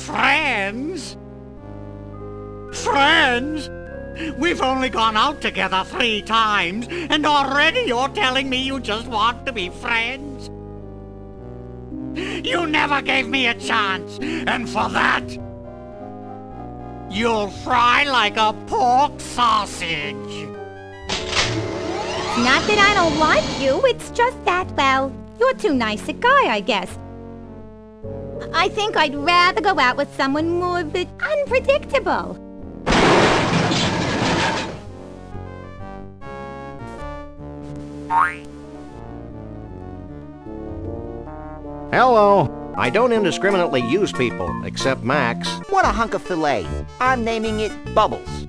Friends? Friends? We've only gone out together 3 times, and already you're telling me you just want to be friends? You never gave me a chance, and for that, you'll fry like a pork sausage. Not that I don't like you, it's just that, well, you're too nice a guy, I guess. I think I'd rather go out with someone more of it unpredictable. Hello. I don't indiscriminately use people, except Max. What a hunk of filet. I'm naming it Bubbles.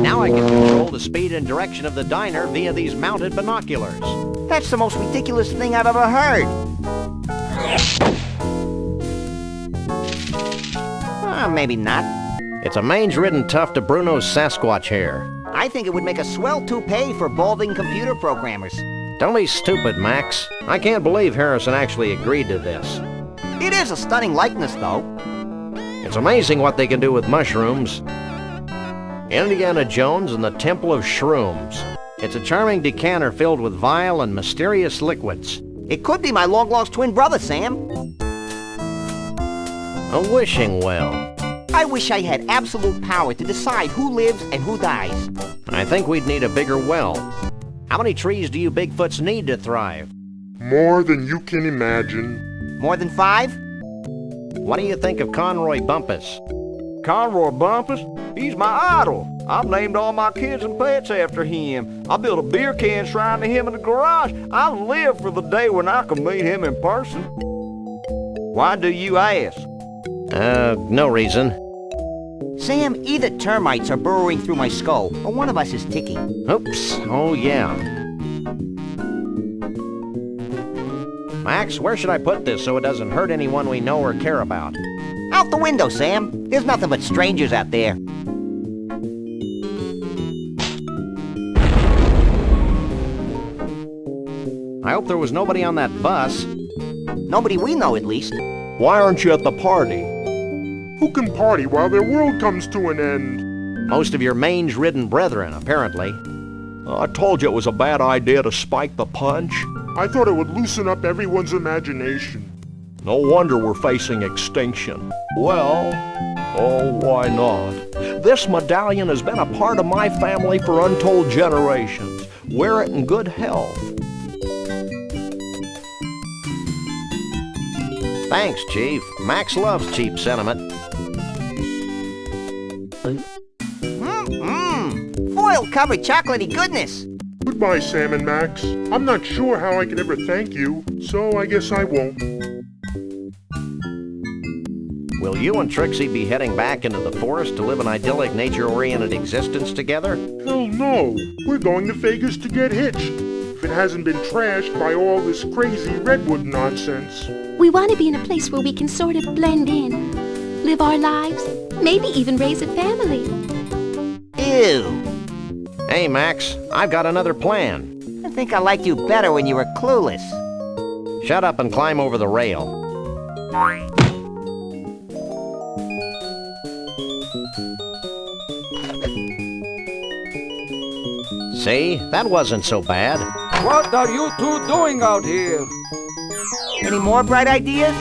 Now I can control the speed and direction of the diner via these mounted binoculars. That's the most ridiculous thing I've ever heard. Maybe not. It's a mange-ridden tuft of Bruno's Sasquatch hair. I think it would make a swell toupee for balding computer programmers. Don't be stupid, Max. I can't believe Harrison actually agreed to this. It is a stunning likeness, though. It's amazing what they can do with mushrooms. Indiana Jones and the Temple of Shrooms. It's a charming decanter filled with vile and mysterious liquids. It could be my long-lost twin brother, Sam. A wishing well. I wish I had absolute power to decide who lives and who dies. I think we'd need a bigger well. How many trees do you Bigfoots need to thrive? More than you can imagine. More than 5? What do you think of Conroy Bumpus? Conroy Bumpus? He's my idol. I've named all my kids and pets after him. I built a beer can shrine to him in the garage. I live for the day when I can meet him in person. Why do you ask? No reason. Sam, either termites are burrowing through my skull, or one of us is ticking. Oops. Oh, yeah. Max, where should I put this so it doesn't hurt anyone we know or care about? Out the window, Sam. There's nothing but strangers out there. I hope there was nobody on that bus. Nobody we know, at least. Why aren't you at the party? Who can party while their world comes to an end? Most of your mange-ridden brethren, apparently. I told you it was a bad idea to spike the punch. I thought it would loosen up everyone's imagination. No wonder we're facing extinction. Well, oh, why not? This medallion has been a part of my family for untold generations. Wear it in good health. Thanks, Chief. Max loves cheap sentiment. Foil-covered chocolatey goodness. Goodbye, Sam and Max. I'm not sure how I can ever thank you, so I guess I won't. Will you and Trixie be heading back into the forest to live an idyllic, nature-oriented existence together? Hell no. We're going to Vegas to get hitched. If it hasn't been trashed by all this crazy redwood nonsense. We want to be in a place where we can sort of blend in, live our lives, maybe even raise a family. Ew. Hey, Max, I've got another plan. I think I liked you better when you were clueless. Shut up and climb over the rail. See? That wasn't so bad. What are you two doing out here? Any more bright ideas?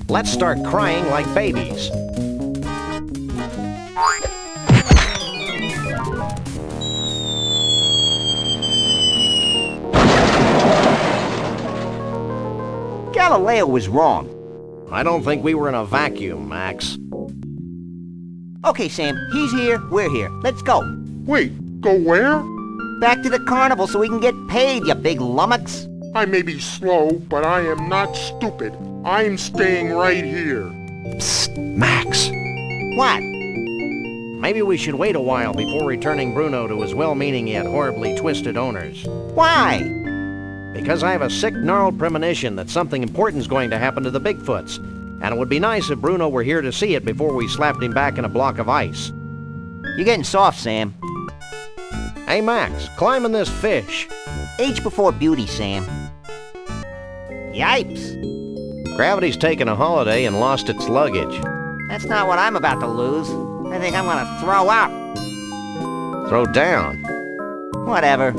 Let's start crying like babies. Galileo was wrong. I don't think we were in a vacuum, Max. Okay, Sam, he's here, we're here. Let's go. Wait, go where? Back to the carnival so we can get paid, you big lummox. I may be slow, but I am not stupid. I'm staying right here. Psst, Max. What? Maybe we should wait a while before returning Bruno to his well-meaning yet horribly twisted owners. Why? Because I have a sick, gnarled premonition that something important's going to happen to the Bigfoots, and it would be nice if Bruno were here to see it before we slapped him back in a block of ice. You're getting soft, Sam. Hey, Max, climb in this fish. Age before beauty, Sam. Yipes. Gravity's taken a holiday and lost its luggage. That's not what I'm about to lose. I think I'm gonna throw up. Throw down. Whatever.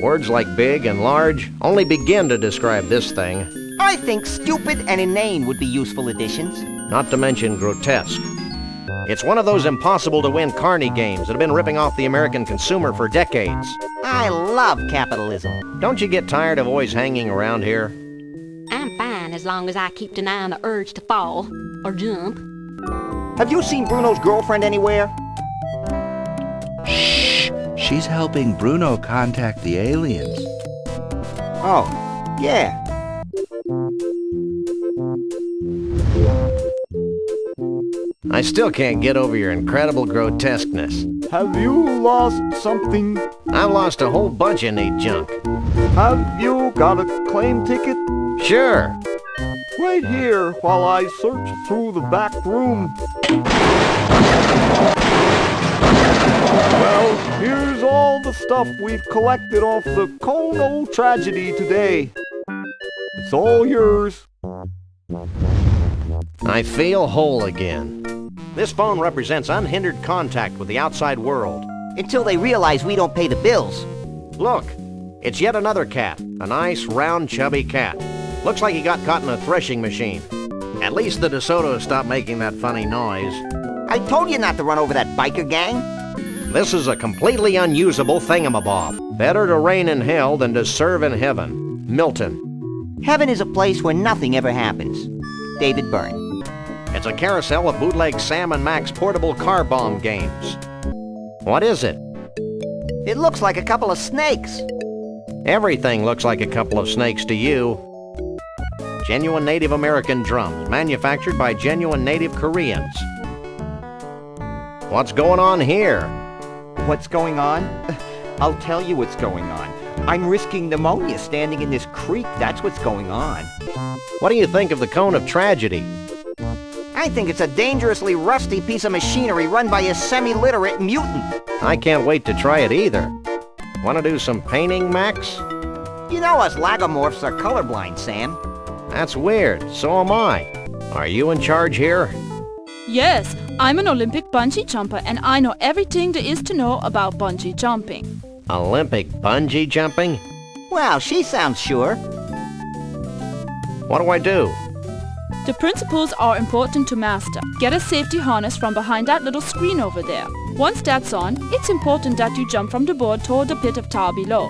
Words like big and large only begin to describe this thing, I think stupid and inane would be useful additions. not to mention grotesque. It's one of those impossible-to-win carny games that have been ripping off the American consumer for decades. I love capitalism. Don't you get tired of always hanging around here? I'm fine as long as I keep denying the urge to fall or jump. Have you seen Bruno's girlfriend anywhere? Shh! She's helping Bruno contact the aliens. Oh, yeah. I still can't get over your incredible grotesqueness. Have you lost something? I've lost a whole bunch of neat junk. Have you got a claim ticket? Sure. Wait here while I search through the back room. Well, here's all the stuff we've collected off the Kono tragedy today. It's all yours. I feel whole again. This phone represents unhindered contact with the outside world. Until they realize we don't pay the bills. Look, it's yet another cat. A nice, round, chubby cat. Looks like he got caught in a threshing machine. At least the DeSoto stopped making that funny noise. I told you not to run over that biker gang. This is a completely unusable thingamabob. Better to reign in hell than to serve in heaven. Milton. Heaven is a place where nothing ever happens. David Byrne. It's a carousel of bootleg Sam and Max portable car bomb games. What is it? It looks like a couple of snakes. Everything looks like a couple of snakes to you. Genuine Native American drums, manufactured by genuine Native Koreans. What's going on here? What's going on? I'll tell you what's going on. I'm risking pneumonia standing in this creek. That's what's going on. What do you think of the Cone of Tragedy? I think it's a dangerously rusty piece of machinery run by a semi-literate mutant. I can't wait to try it either. Want to do some painting, Max? You know us lagomorphs are colorblind, Sam. That's weird. So am I. Are you in charge here? Yes, I'm an Olympic bungee jumper and I know everything there is to know about bungee jumping. Olympic bungee jumping? Well, she sounds sure. What do I do? The principles are important to master. Get a safety harness from behind that little screen over there. Once that's on, it's important that you jump from the board toward the pit of tar below.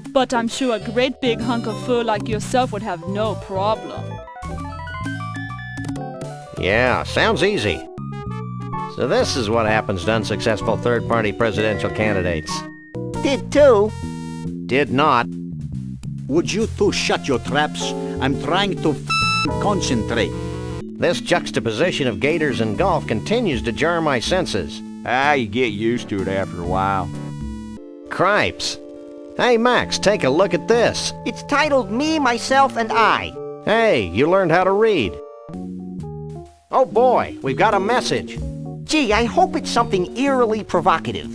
But I'm sure a great big hunk of fur like yourself would have no problem. Yeah, sounds easy. So this is what happens to unsuccessful third-party presidential candidates. Did too. Did not. Would you two shut your traps? I'm trying to concentrate. This juxtaposition of gators and golf continues to jar my senses. You get used to it after a while. Cripes. Hey, Max, take a look at this. It's titled Me, Myself, and I. Hey, you learned how to read. Oh boy, we've got a message. Gee, I hope it's something eerily provocative.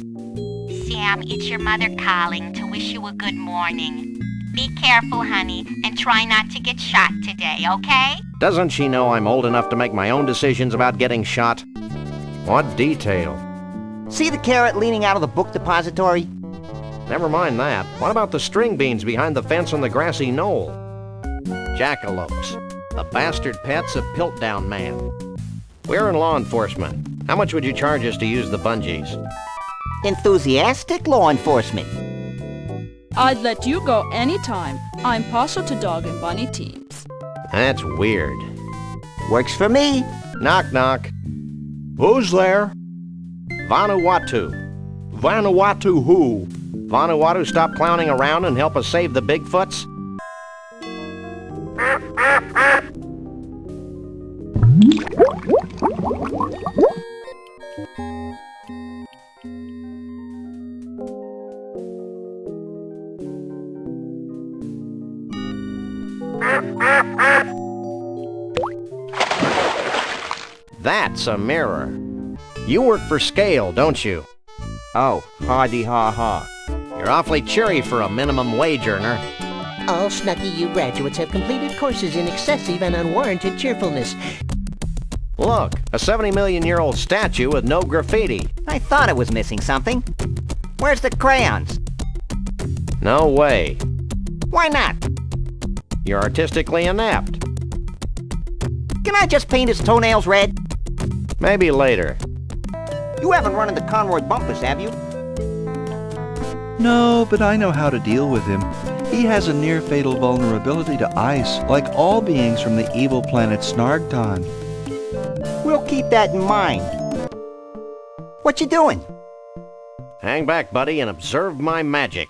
Sam, it's your mother calling to wish you a good morning. Be careful, honey, and try not to get shot today, okay? Doesn't she know I'm old enough to make my own decisions about getting shot? What detail? See the carrot leaning out of the book depository? Never mind that. What about the string beans behind the fence on the grassy knoll? Jackalopes, the bastard pets of Piltdown Man. We're in law enforcement. How much would you charge us to use the bungees? Enthusiastic law enforcement. I'd let you go anytime. I'm partial to dog and bunny teams. That's weird. Works for me. Knock, knock. Who's there? Vanuatu. Vanuatu who? Vanuatu, stop clowning around and help us save the bigfoots? That's a mirror. You work for Scale, don't you? Oh, hardy ha ha. You're awfully cheery for a minimum wage earner. All Snuggy U graduates have completed courses in excessive and unwarranted cheerfulness. Look, a 70-million-year-old statue with no graffiti. I thought it was missing something. Where's the crayons? No way. Why not? You're artistically inept. Can I just paint his toenails red? Maybe later. You haven't run into Conroy Bumpus, have you? No, but I know how to deal with him. He has a near-fatal vulnerability to ice, like all beings from the evil planet Snargton. We'll keep that in mind. What you doing? Hang back, buddy, and observe my magic.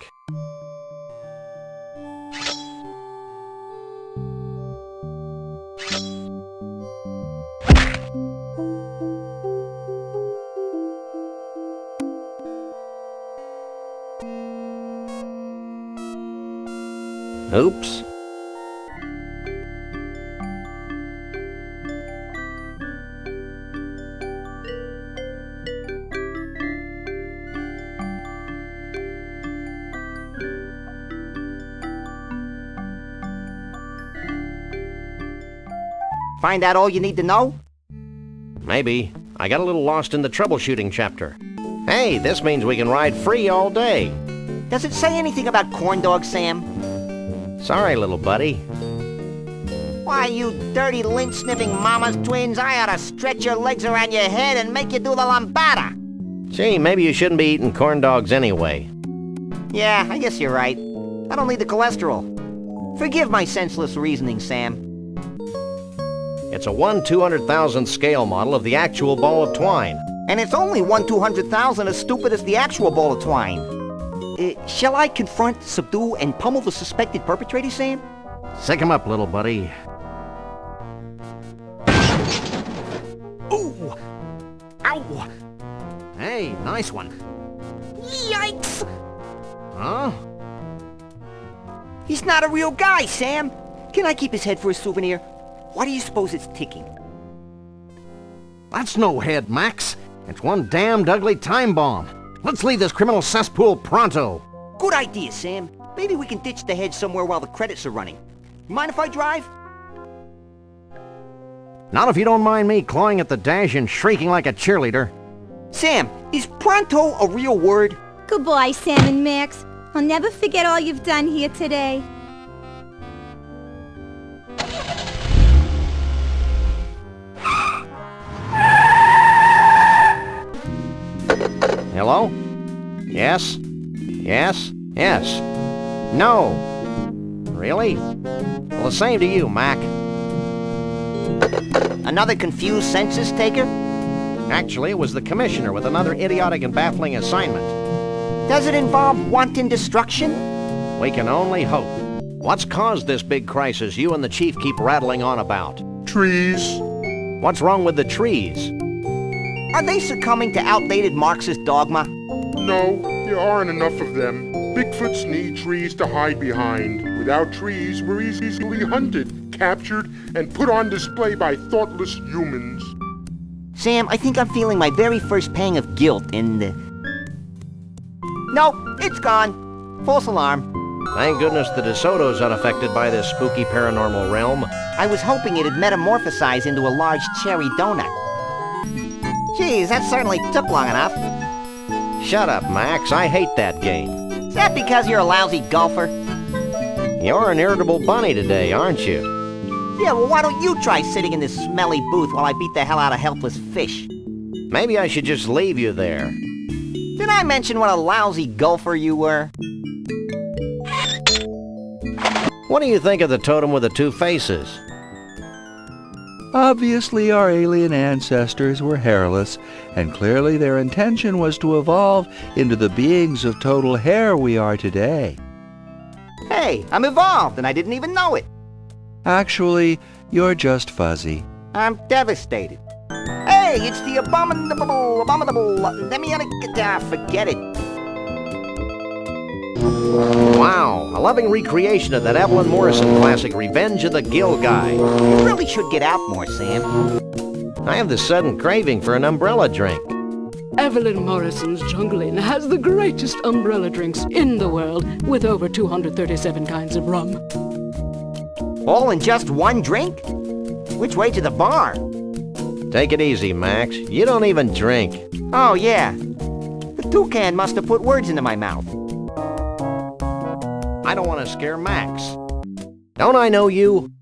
Oops. Find out all you need to know? Maybe. I got a little lost in the troubleshooting chapter. Hey, this means we can ride free all day. Does it say anything about corn dogs, Sam? Sorry, little buddy. Why, you dirty lint-sniffing mama's twins, I ought to stretch your legs around your head and make you do the lambada. Gee, maybe you shouldn't be eating corn dogs anyway. Yeah, I guess you're right. I don't need the cholesterol. Forgive my senseless reasoning, Sam. It's a 1/200,000 scale model of the actual ball of twine. And it's only 1/200,000 as stupid as the actual ball of twine. Shall I confront, subdue, and pummel the suspected perpetrator, Sam? Sick him up, little buddy. Ooh! Ow! Hey, nice one. Yikes! Huh? He's not a real guy, Sam. Can I keep his head for a souvenir? Why do you suppose it's ticking? That's no head, Max. It's one damned ugly time bomb. Let's leave this criminal cesspool pronto. Good idea, Sam. Maybe we can ditch the head somewhere while the credits are running. Mind if I drive? Not if you don't mind me clawing at the dash and shrieking like a cheerleader. Sam, is pronto a real word? Goodbye, Sam and Max. I'll never forget all you've done here today. Hello? Yes? Yes? Yes? No? Really? Well, the same to you, Mac. Another confused census taker? Actually, it was the commissioner with another idiotic and baffling assignment. Does it involve wanton destruction? We can only hope. What's caused this big crisis you and the chief keep rattling on about? Trees. What's wrong with the trees? Are they succumbing to outdated Marxist dogma? No, there aren't enough of them. Bigfoots need trees to hide behind. Without trees, we're easily hunted, captured, and put on display by thoughtless humans. Sam, I think I'm feeling my very first pang of guilt in the... No, it's gone. False alarm. Thank goodness the DeSoto's unaffected by this spooky paranormal realm. I was hoping it'd metamorphosize into a large cherry donut. Geez, that certainly took long enough. Shut up, Max. I hate that game. Is that because you're a lousy golfer? You're an irritable bunny today, aren't you? Yeah, well, why don't you try sitting in this smelly booth while I beat the hell out of helpless fish? Maybe I should just leave you there. Did I mention what a lousy golfer you were? What do you think of the totem with the two faces? Obviously, our alien ancestors were hairless, and clearly their intention was to evolve into the beings of total hair we are today. Hey, I'm evolved, and I didn't even know it. Actually, you're just fuzzy. I'm devastated. Hey, it's the abominable, let me forget it. Wow, a loving recreation of that Evelyn Morrison classic, Revenge of the Gill Guy. You really should get out more, Sam. I have this sudden craving for an umbrella drink. Evelyn Morrison's Jungle Inn has the greatest umbrella drinks in the world, with over 237 kinds of rum. All in just one drink? Which way to the bar? Take it easy, Max. You don't even drink. Oh, yeah. The toucan must have put words into my mouth. I don't want to scare Max. Don't I know you?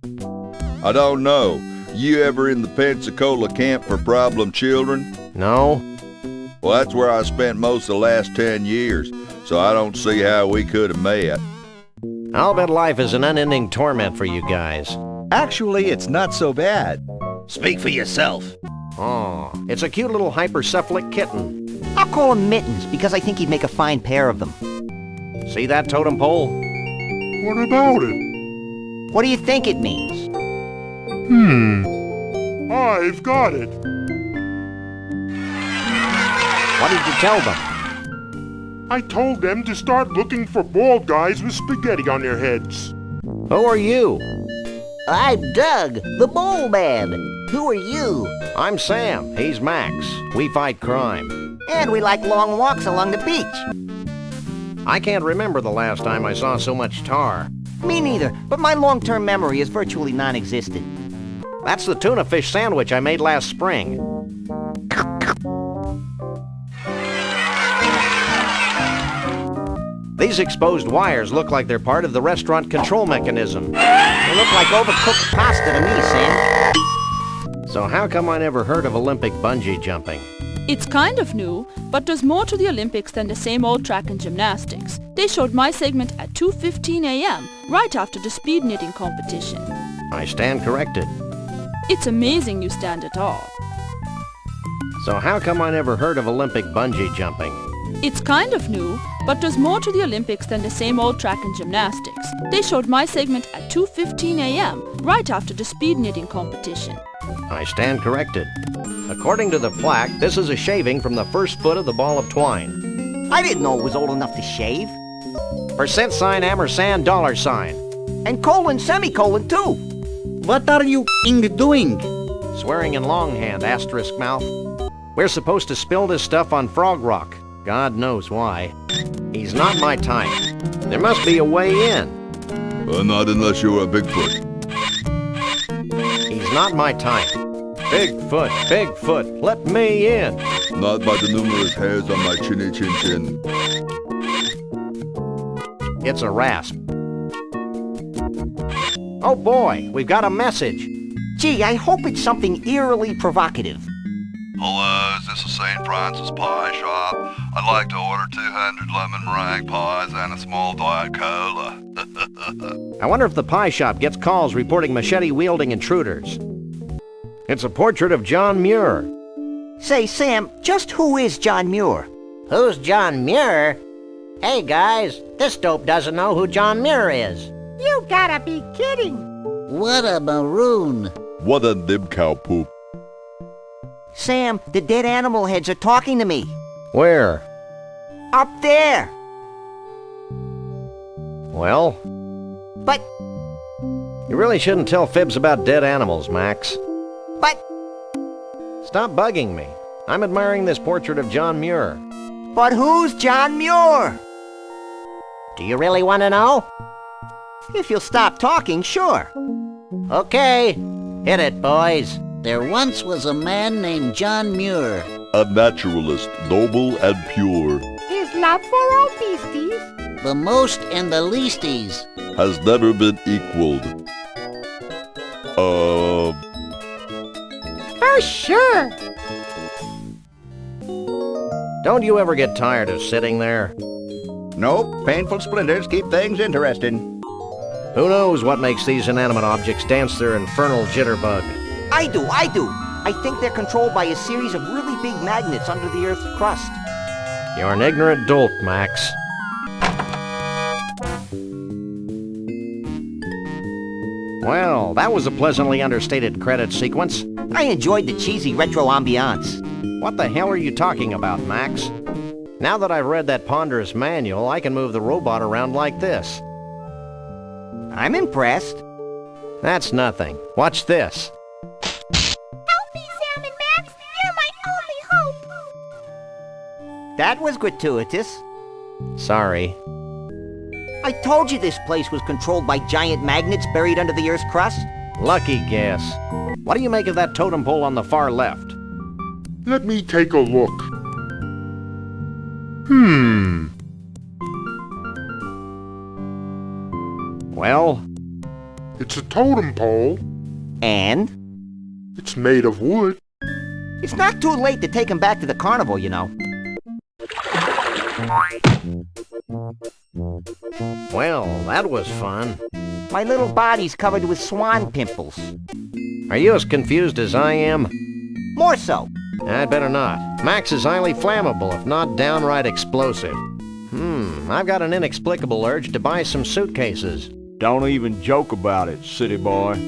I don't know. You ever in the Pensacola camp for problem children? No. Well, that's where I spent most of the last 10 years, so I don't see how we could have met. I'll bet life is an unending torment for you guys. Actually, it's not so bad. Speak for yourself. Oh, it's a cute little hypercephalic kitten. I'll call him Mittens, because I think he'd make a fine pair of them. See that totem pole? What about it? What do you think it means? I've got it. What did you tell them? I told them to start looking for bald guys with spaghetti on their heads. Who are you? I'm Doug, the Mole Man. Who are you? I'm Sam. He's Max. We fight crime. And we like long walks along the beach. I can't remember the last time I saw so much tar. Me neither, but my long-term memory is virtually non-existent. That's the tuna fish sandwich I made last spring. These exposed wires look like they're part of the restaurant control mechanism. They look like overcooked pasta to me, Sam. So how come I never heard of Olympic bungee jumping? It's kind of new, but there's more to the Olympics than the same old track and gymnastics. They showed my segment at 2:15 a.m., right after the speed knitting competition. I stand corrected. It's amazing you stand at all. So how come I never heard of Olympic bungee jumping? It's kind of new, but there's more to the Olympics than the same old track and gymnastics. They showed my segment at 2:15 a.m., right after the speed knitting competition. I stand corrected. According to the plaque, this is a shaving from the first foot of the ball of twine. I didn't know it was old enough to shave. %, ampersand, $. And colon, semicolon, too. What are you doing? Swearing in longhand, asterisk mouth. We're supposed to spill this stuff on Frog Rock. God knows why. He's not my type. There must be a way in. Not unless you're a Bigfoot. He's not my type. Bigfoot, Bigfoot, let me in. Not by the numerous hairs on my chinny chin chin. It's a rasp. Oh boy, we've got a message. Gee, I hope it's something eerily provocative. Hello, is this a St. Francis pie shop? I'd like to order 200 lemon meringue pies and a small Diet Cola. I wonder if the pie shop gets calls reporting machete-wielding intruders. It's a portrait of John Muir. Say, Sam, just who is John Muir? Who's John Muir? Hey, guys, this dope doesn't know who John Muir is. You gotta be kidding. What a maroon. What a nib cow poop. Sam, the dead animal heads are talking to me. Where? Up there. Well? But... You really shouldn't tell fibs about dead animals, Max. But... Stop bugging me. I'm admiring this portrait of John Muir. But who's John Muir? Do you really want to know? If you'll stop talking, sure. Okay, hit it, boys. There once was a man named John Muir. A naturalist, noble and pure. His love for all beasties. The most and the leasties. Has never been equaled. For sure. Don't you ever get tired of sitting there? Nope, painful splinters keep things interesting. Who knows what makes these inanimate objects dance their infernal jitterbug? I do. I think they're controlled by a series of really big magnets under the Earth's crust. You're an ignorant dolt, Max. Well, that was a pleasantly understated credit sequence. I enjoyed the cheesy retro ambiance. What the hell are you talking about, Max? Now that I've read that ponderous manual, I can move the robot around like this. I'm impressed. That's nothing. Watch this. Help me, Sam and Max. You're my only hope. That was gratuitous. Sorry. I told you this place was controlled by giant magnets buried under the Earth's crust. Lucky guess. What do you make of that totem pole on the far left? Let me take a look. Well? It's a totem pole. And? It's made of wood. It's not too late to take him back to the carnival, you know. Well, that was fun. My little body's covered with swan pimples. Are you as confused as I am? More so. I'd better not. Max is highly flammable, if not downright explosive. I've got an inexplicable urge to buy some suitcases. Don't even joke about it, city boy.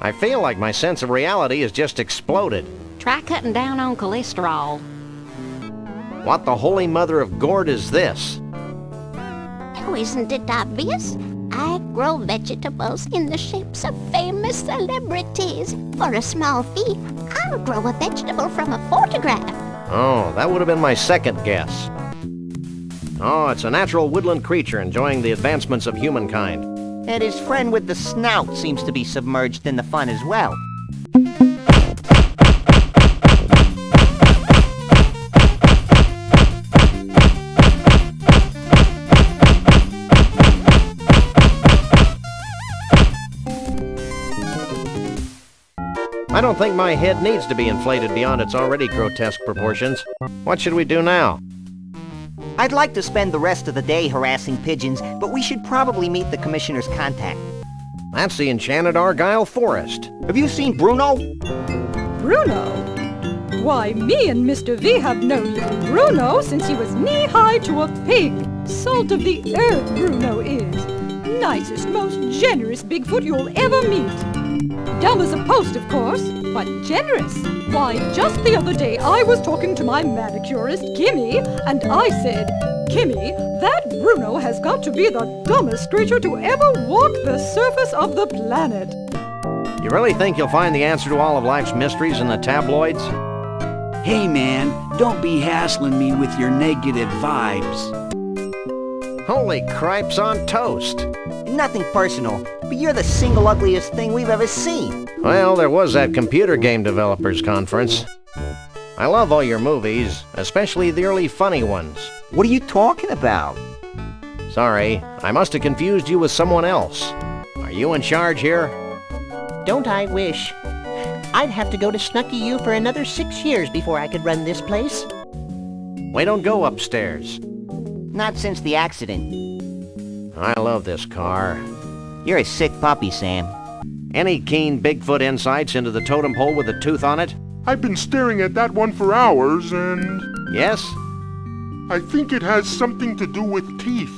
I feel like my sense of reality has just exploded. Try cutting down on cholesterol. What the holy mother of gourd is this? Oh, isn't it obvious? I grow vegetables in the shapes of famous celebrities. For a small fee, I'll grow a vegetable from a photograph. Oh, that would have been my second guess. Oh, it's a natural woodland creature enjoying the advancements of humankind. And his friend with the snout seems to be submerged in the fun as well. I don't think my head needs to be inflated beyond its already grotesque proportions. What should we do now? I'd like to spend the rest of the day harassing pigeons, but we should probably meet the commissioner's contact. That's the enchanted Argyle Forest. Have you seen Bruno? Bruno? Why, me and Mr. V have known little Bruno since he was knee-high to a pig. Salt of the earth, Bruno is. Nicest, most generous Bigfoot you'll ever meet. Dumb as a post, of course, but generous. Why, just the other day I was talking to my manicurist, Kimmy, and I said, Kimmy, that Bruno has got to be the dumbest creature to ever walk the surface of the planet. You really think you'll find the answer to all of life's mysteries in the tabloids? Hey man, don't be hassling me with your negative vibes. Holy cripes on toast. Nothing personal, but you're the single ugliest thing we've ever seen. Well, there was that computer game developers conference. I love all your movies, especially the early funny ones. What are you talking about? Sorry, I must have confused you with someone else. Are you in charge here? Don't I wish? I'd have to go to unqiue for another 6 years before I could run this place. We don't go upstairs. Not since the accident. I love this car. You're a sick puppy, Sam. Any keen Bigfoot insights into the totem pole with a tooth on it? I've been staring at that one for hours, and... Yes? I think it has something to do with teeth.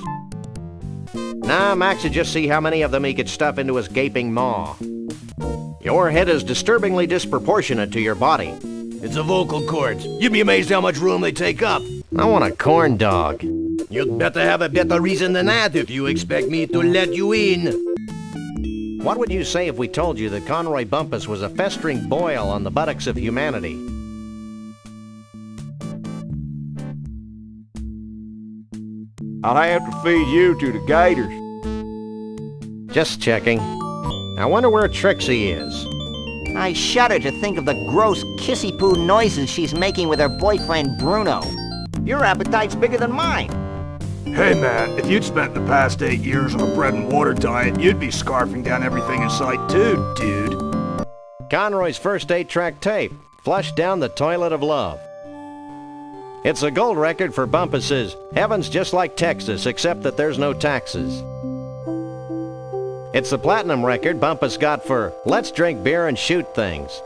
Nah, Max would just see how many of them he could stuff into his gaping maw. Your head is disturbingly disproportionate to your body. It's the vocal cords. You'd be amazed how much room they take up. I want a corn dog. You'd better have a better reason than that if you expect me to let you in. What would you say if we told you that Conroy Bumpus was a festering boil on the buttocks of humanity? I'll have to feed you to the gators. Just checking. I wonder where Trixie is. I shudder to think of the gross kissy-poo noises she's making with her boyfriend Bruno. Your appetite's bigger than mine. Hey man, if you'd spent the past 8 years on a bread and water diet, you'd be scarfing down everything in sight too, dude. Conroy's first 8-track tape, flushed down the toilet of love. It's a gold record for Bumpus's Heaven's Just Like Texas, except that there's no taxes. It's the platinum record Bumpus got for Let's Drink Beer and Shoot Things.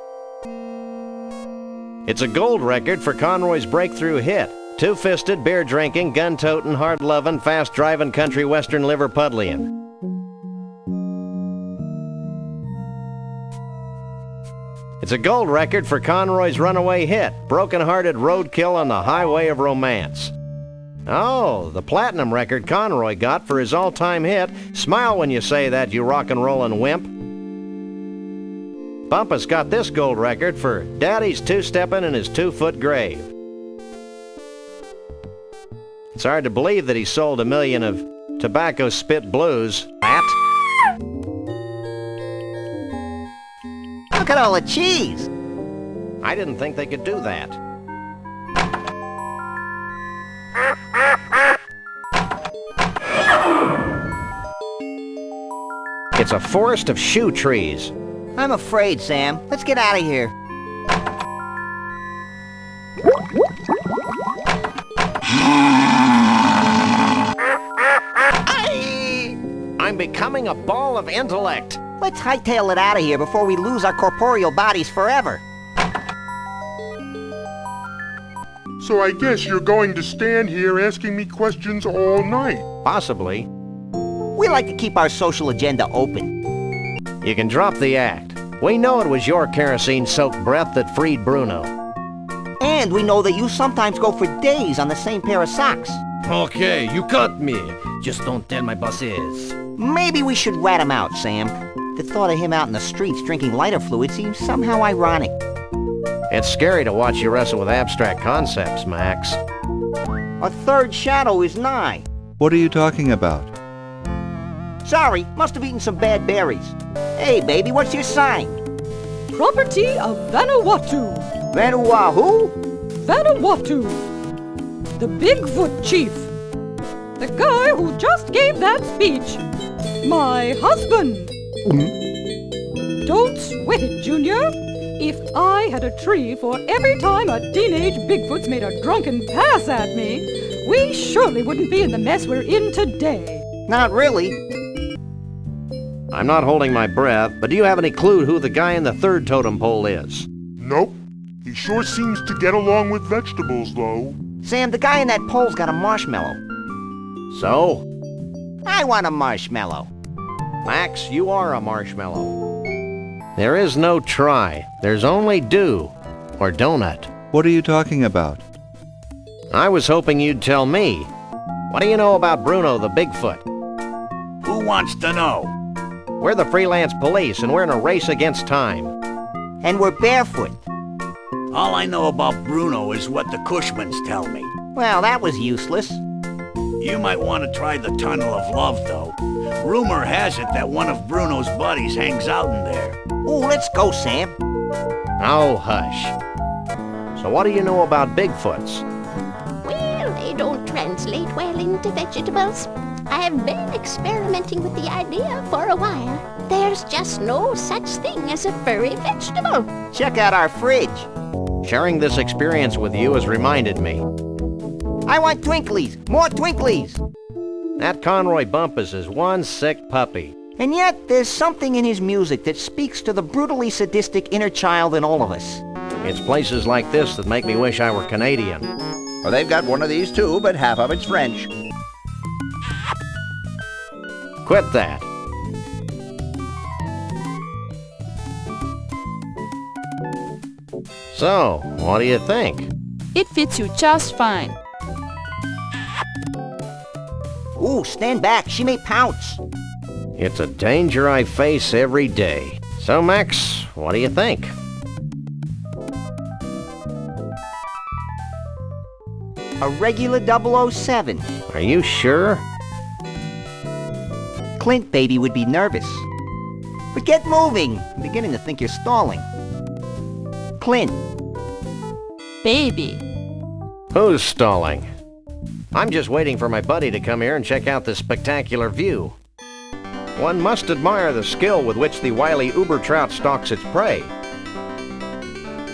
It's a gold record for Conroy's breakthrough hit, two-fisted, beer-drinking, gun-toting, hard-loving, fast-driving country western Liverpudlian. It's a gold record for Conroy's runaway hit, broken-hearted roadkill on the highway of romance. Oh, the platinum record Conroy got for his all-time hit, Smile When You Say That, You Rock-and-Rollin' Wimp. Bumpus got this gold record for Daddy's Two-Steppin' in His 2-Foot Grave. It's hard to believe that he sold 1 million of tobacco spit blues. Pat? Look at all the cheese. I didn't think they could do that. It's a forest of shoe trees. I'm afraid, Sam. Let's get out of here. I'm becoming a ball of intellect. Let's hightail it out of here before we lose our corporeal bodies forever. So I guess you're going to stand here asking me questions all night. Possibly. We like to keep our social agenda open. You can drop the act. We know it was your kerosene-soaked breath that freed Bruno. And we know that you sometimes go for days on the same pair of socks. Okay, you caught me. Just don't tell my bosses. Maybe we should rat him out, Sam. The thought of him out in the streets drinking lighter fluid seems somehow ironic. It's scary to watch you wrestle with abstract concepts, Max. A third shadow is nigh. What are you talking about? Sorry, must have eaten some bad berries. Hey, baby, what's your sign? Property of Vanuatu. Vanuatu? Vanuatu. The Bigfoot chief. The guy who just gave that speech. My husband. Don't sweat it, Junior. If I had a tree for every time a teenage Bigfoot's made a drunken pass at me, we surely wouldn't be in the mess we're in today. Not really. I'm not holding my breath, but do you have any clue who the guy in the third totem pole is? Nope. He sure seems to get along with vegetables, though. Sam, the guy in that pole's got a marshmallow. So? I want a marshmallow. Max, you are a marshmallow. There is no try. There's only do, or donut. What are you talking about? I was hoping you'd tell me. What do you know about Bruno the Bigfoot? Who wants to know? We're the freelance police, and we're in a race against time. And we're barefoot. All I know about Bruno is what the Cushmans tell me. Well, that was useless. You might want to try the Tunnel of Love, though. Rumor has it that one of Bruno's buddies hangs out in there. Ooh, let's go, Sam. Oh, hush. So what do you know about Bigfoots? Well, they don't translate well into vegetables. I have been experimenting with the idea for a while. There's just no such thing as a furry vegetable. Check out our fridge. Sharing this experience with you has reminded me. I want Twinklies! More Twinklies! That Conroy Bumpus is one sick puppy. And yet, there's something in his music that speaks to the brutally sadistic inner child in all of us. It's places like this that make me wish I were Canadian. Well, they've got one of these too, but half of it's French. Quit that. So, what do you think? It fits you just fine. Ooh, stand back. She may pounce. It's a danger I face every day. So, Max, what do you think? A regular 007. Are you sure? Clint, baby, would be nervous. But get moving. I'm beginning to think you're stalling. Clint. Baby. Who's stalling? I'm just waiting for my buddy to come here and check out this spectacular view. One must admire the skill with which the wily uber trout stalks its prey.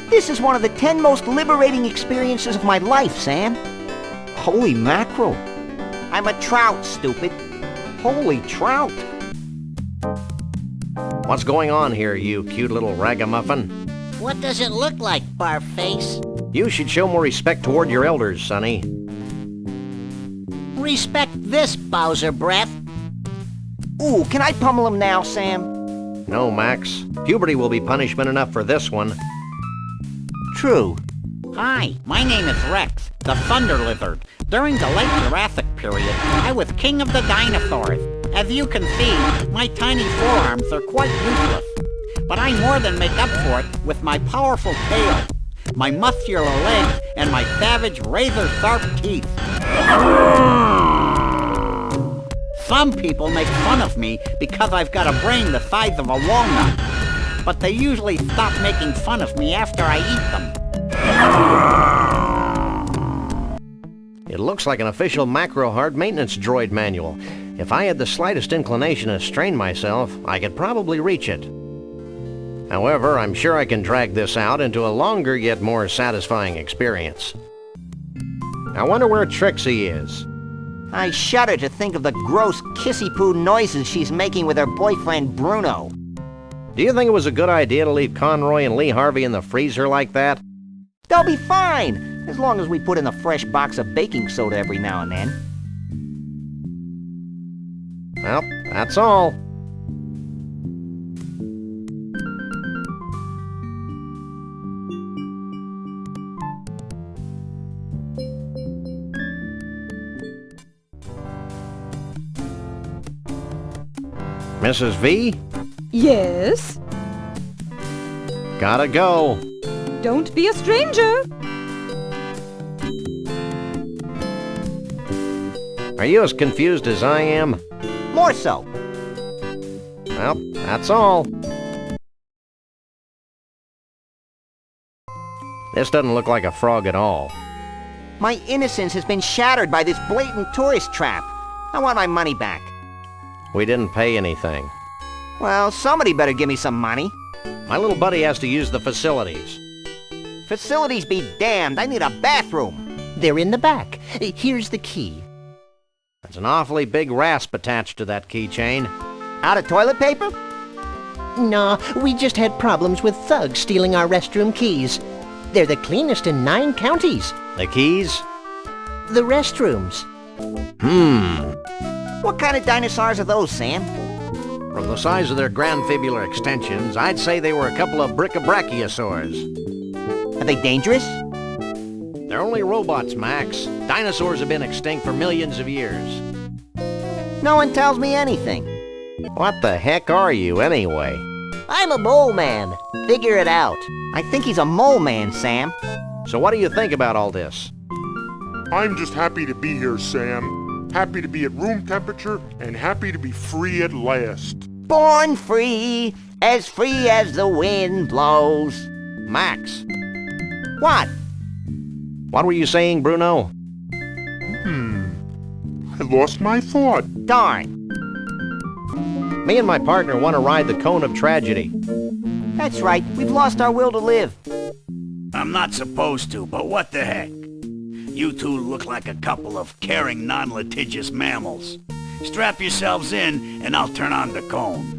This is one of the 10 most liberating experiences of my life, Sam. Holy mackerel. I'm a trout, stupid. Holy trout. What's going on here, you cute little ragamuffin? What does it look like, Barface? You should show more respect toward your elders, Sonny. Respect this, Bowser Breath. Ooh, can I pummel him now, Sam? No, Max. Puberty will be punishment enough for this one. True. Hi, my name is Rex, the Thunder Lizard. During the late Jurassic period, I was king of the dinosaurs. As you can see, my tiny forearms are quite useless. But I more than make up for it with my powerful tail, my muscular legs, and my savage razor-sharp teeth. Some people make fun of me because I've got a brain the size of a walnut. But they usually stop making fun of me after I eat them. It looks like an official macro hard maintenance droid manual. If I had the slightest inclination to strain myself, I could probably reach it. However, I'm sure I can drag this out into a longer yet more satisfying experience. I wonder where Trixie is. I shudder to think of the gross kissy-poo noises she's making with her boyfriend Bruno. Do you think it was a good idea to leave Conroy and Lee Harvey in the freezer like that? They'll be fine, as long as we put in a fresh box of baking soda every now and then. Well, that's all. Mrs. V? Yes? Gotta go. Don't be a stranger. Are you as confused as I am? More so. Well, that's all. This doesn't look like a frog at all. My innocence has been shattered by this blatant tourist trap. I want my money back. We didn't pay anything. Well, somebody better give me some money. My little buddy has to use the facilities. Facilities be damned, I need a bathroom. They're in the back. Here's the key. There's an awfully big rasp attached to that keychain. Out of toilet paper? No, we just had problems with thugs stealing our restroom keys. They're the cleanest in 9 counties. The keys? The restrooms. What kind of dinosaurs are those, Sam? From the size of their grandfibular extensions, I'd say they were a couple of brachiosaurs. Are they dangerous? They're only robots, Max. Dinosaurs have been extinct for millions of years. No one tells me anything. What the heck are you, anyway? I'm a mole man. Figure it out. I think he's a mole man, Sam. So what do you think about all this? I'm just happy to be here, Sam. Happy to be at room temperature and happy to be free at last. Born free as the wind blows. Max. What? What were you saying, Bruno? I lost my thought. Darn. Me and my partner want to ride the cone of tragedy. That's right, we've lost our will to live. I'm not supposed to, but what the heck? You two look like a couple of caring, non-litigious mammals. Strap yourselves in, and I'll turn on the cone.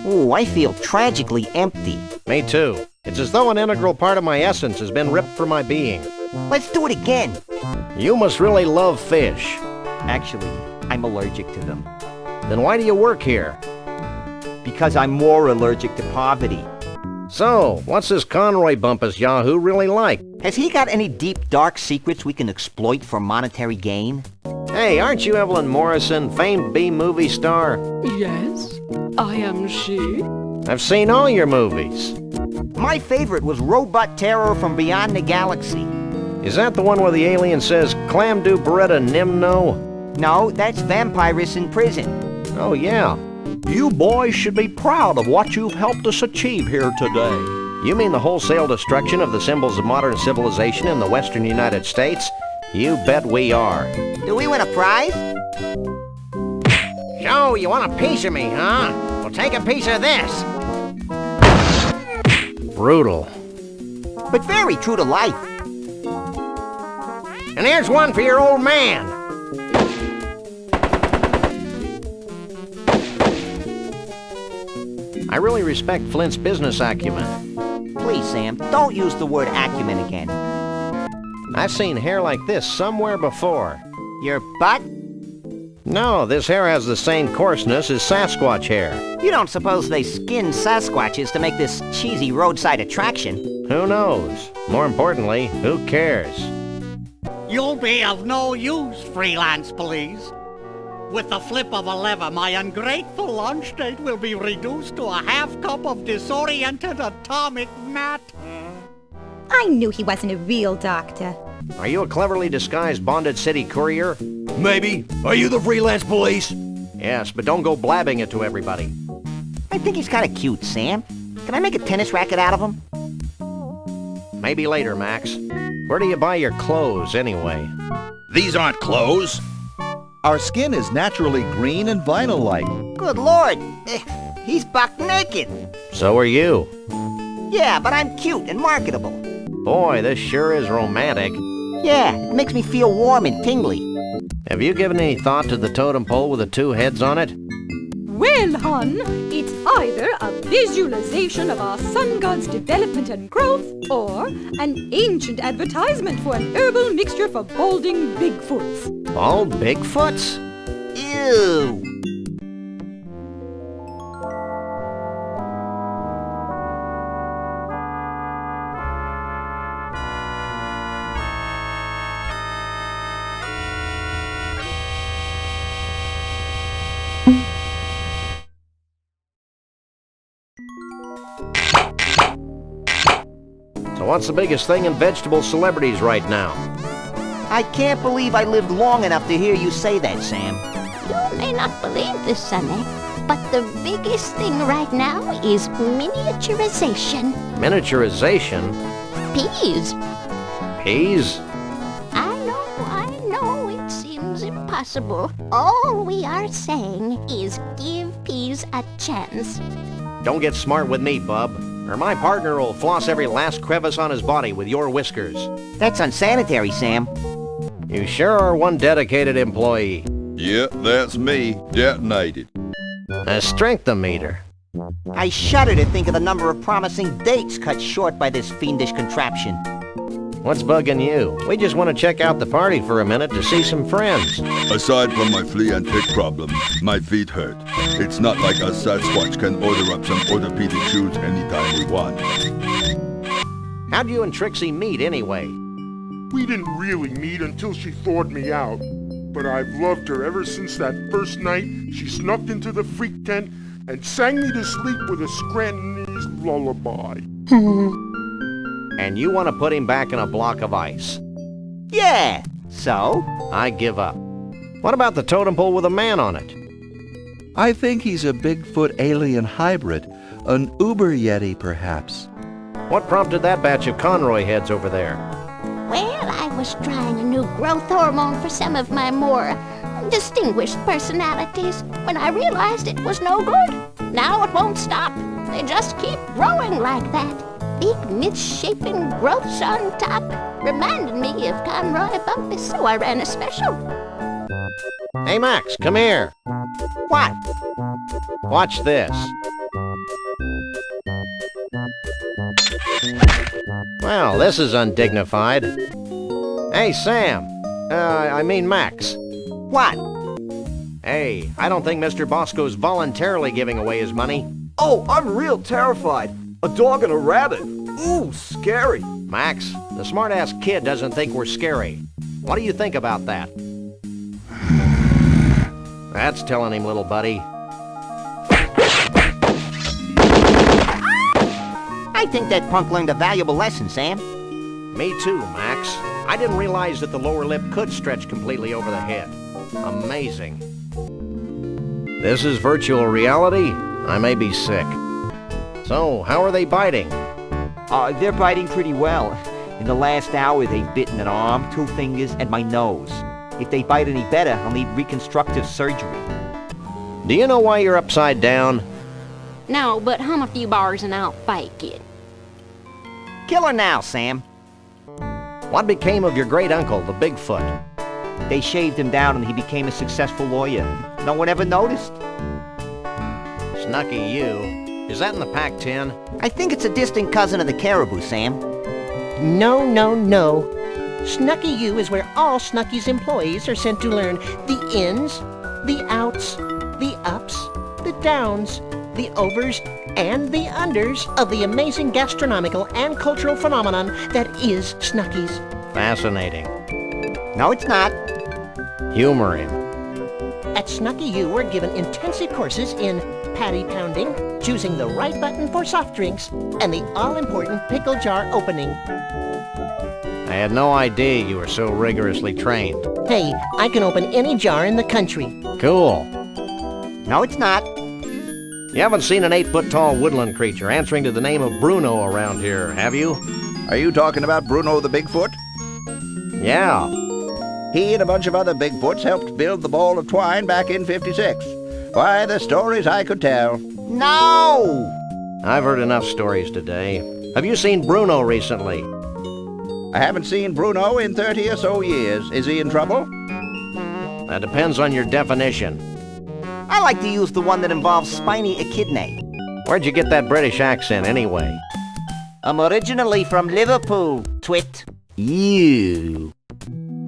Ooh, I feel tragically empty. Me too. It's as though an integral part of my essence has been ripped from my being. Let's do it again. You must really love fish. Actually, I'm allergic to them. Then why do you work here? Because I'm more allergic to poverty. So, what's this Conroy Bumpus Yahoo really like? Has he got any deep, dark secrets we can exploit for monetary gain? Hey, aren't you Evelyn Morrison, famed B-movie star? Yes, I am she. I've seen all your movies. My favorite was Robot Terror from Beyond the Galaxy. Is that the one where the alien says, Clam do Beretta Nimno? No, that's Vampirus in prison. Oh, yeah. You boys should be proud of what you've helped us achieve here today. You mean the wholesale destruction of the symbols of modern civilization in the western United States? You bet we are. Do we win a prize? So, you want a piece of me, huh? Well, take a piece of this. Brutal. But very true to life. And here's one for your old man. I really respect Flint's business acumen. Please, Sam, don't use the word acumen again. I've seen hair like this somewhere before. Your butt? No, this hair has the same coarseness as Sasquatch hair. You don't suppose they skin Sasquatches to make this cheesy roadside attraction? Who knows? More importantly, who cares? You'll be of no use, freelance police. With the flip of a lever, my ungrateful lunch date will be reduced to a half cup of disoriented atomic matter. I knew he wasn't a real doctor. Are you a cleverly disguised bonded city courier? Maybe. Are you the freelance police? Yes, but don't go blabbing it to everybody. I think he's kind of cute, Sam. Can I make a tennis racket out of him? Maybe later, Max. Where do you buy your clothes, anyway? These aren't clothes. Our skin is naturally green and vinyl-like. Good Lord! He's buck naked! So are you. Yeah, but I'm cute and marketable. Boy, this sure is romantic. Yeah, it makes me feel warm and tingly. Have you given any thought to the totem pole with the 2 heads on it? Well, hon, it's either a visualization of our sun god's development and growth, or an ancient advertisement for an herbal mixture for balding bigfoots. Bald bigfoots? Ew! So what's the biggest thing in vegetable celebrities right now? I can't believe I lived long enough to hear you say that, Sam. You may not believe this, Sonny, but the biggest thing right now is miniaturization. Miniaturization? Peas. Peas? I know, it seems impossible. All we are saying is give peas a chance. Don't get smart with me, bub, or my partner will floss every last crevice on his body with your whiskers. That's unsanitary, Sam. You sure are one dedicated employee. Yeah, that's me, detonated. A strength-o-meter. I shudder to think of the number of promising dates cut short by this fiendish contraption. What's bugging you? We just want to check out the party for a minute to see some friends. Aside from my flea and tick problem, my feet hurt. It's not like a Sasquatch can order up some orthopedic shoes anytime we want. How'd you and Trixie meet anyway? We didn't really meet until she thawed me out. But I've loved her ever since that first night she snuck into the freak tent and sang me to sleep with a Scrantonese lullaby. And you want to put him back in a block of ice? Yeah, so? I give up. What about the totem pole with a man on it? I think he's a Bigfoot alien hybrid, an Uber Yeti perhaps. What prompted that batch of Conroy heads over there? Well, I was trying a new growth hormone for some of my more distinguished personalities when I realized it was no good. Now it won't stop. They just keep growing like that. Big misshapen growths on top reminded me of Conroy Bumpus, so I ran a special. Hey, Max, come here. What? Watch this. Well, this is undignified. Hey, Sam. I mean Max. What? Hey, I don't think Mr. Bosco's voluntarily giving away his money. Oh, I'm real terrified. A dog and a rabbit. Ooh, scary. Max, the smart-ass kid doesn't think we're scary. What do you think about that? That's telling him, little buddy. I think that punk learned a valuable lesson, Sam. Me too, Max. I didn't realize that the lower lip could stretch completely over the head. Amazing. This is virtual reality? I may be sick. So, how are they biting? They're biting pretty well. In the last hour, they've bitten an arm, 2 fingers, and my nose. If they bite any better, I'll need reconstructive surgery. Do you know why you're upside down? No, but hum a few bars and I'll fake it. Kill her now, Sam. What became of your great uncle, the Bigfoot? They shaved him down and he became a successful lawyer. No one ever noticed. Snucky you. Is that in the Pac-10? I think it's a distant cousin of the caribou, Sam. No, no, no. Snucky U is where all Snucky's employees are sent to learn the ins, the outs, the ups, the downs, the overs, and the unders of the amazing gastronomical and cultural phenomenon that is Snucky's. Fascinating. No, it's not. Humor him. At Snucky U, we're given intensive courses in patty pounding, choosing the right button for soft drinks, and the all-important pickle jar opening. I had no idea you were so rigorously trained. Hey, I can open any jar in the country. Cool. No, it's not. You haven't seen an 8-foot-tall woodland creature answering to the name of Bruno around here, have you? Are you talking about Bruno the Bigfoot? Yeah. He and a bunch of other Bigfoots helped build the ball of twine back in '56. Why, the stories I could tell. No! I've heard enough stories today. Have you seen Bruno recently? I haven't seen Bruno in 30 or so years. Is he in trouble? That depends on your definition. I like to use the one that involves spiny echidnae. Where'd you get that British accent anyway? I'm originally from Liverpool, twit. You.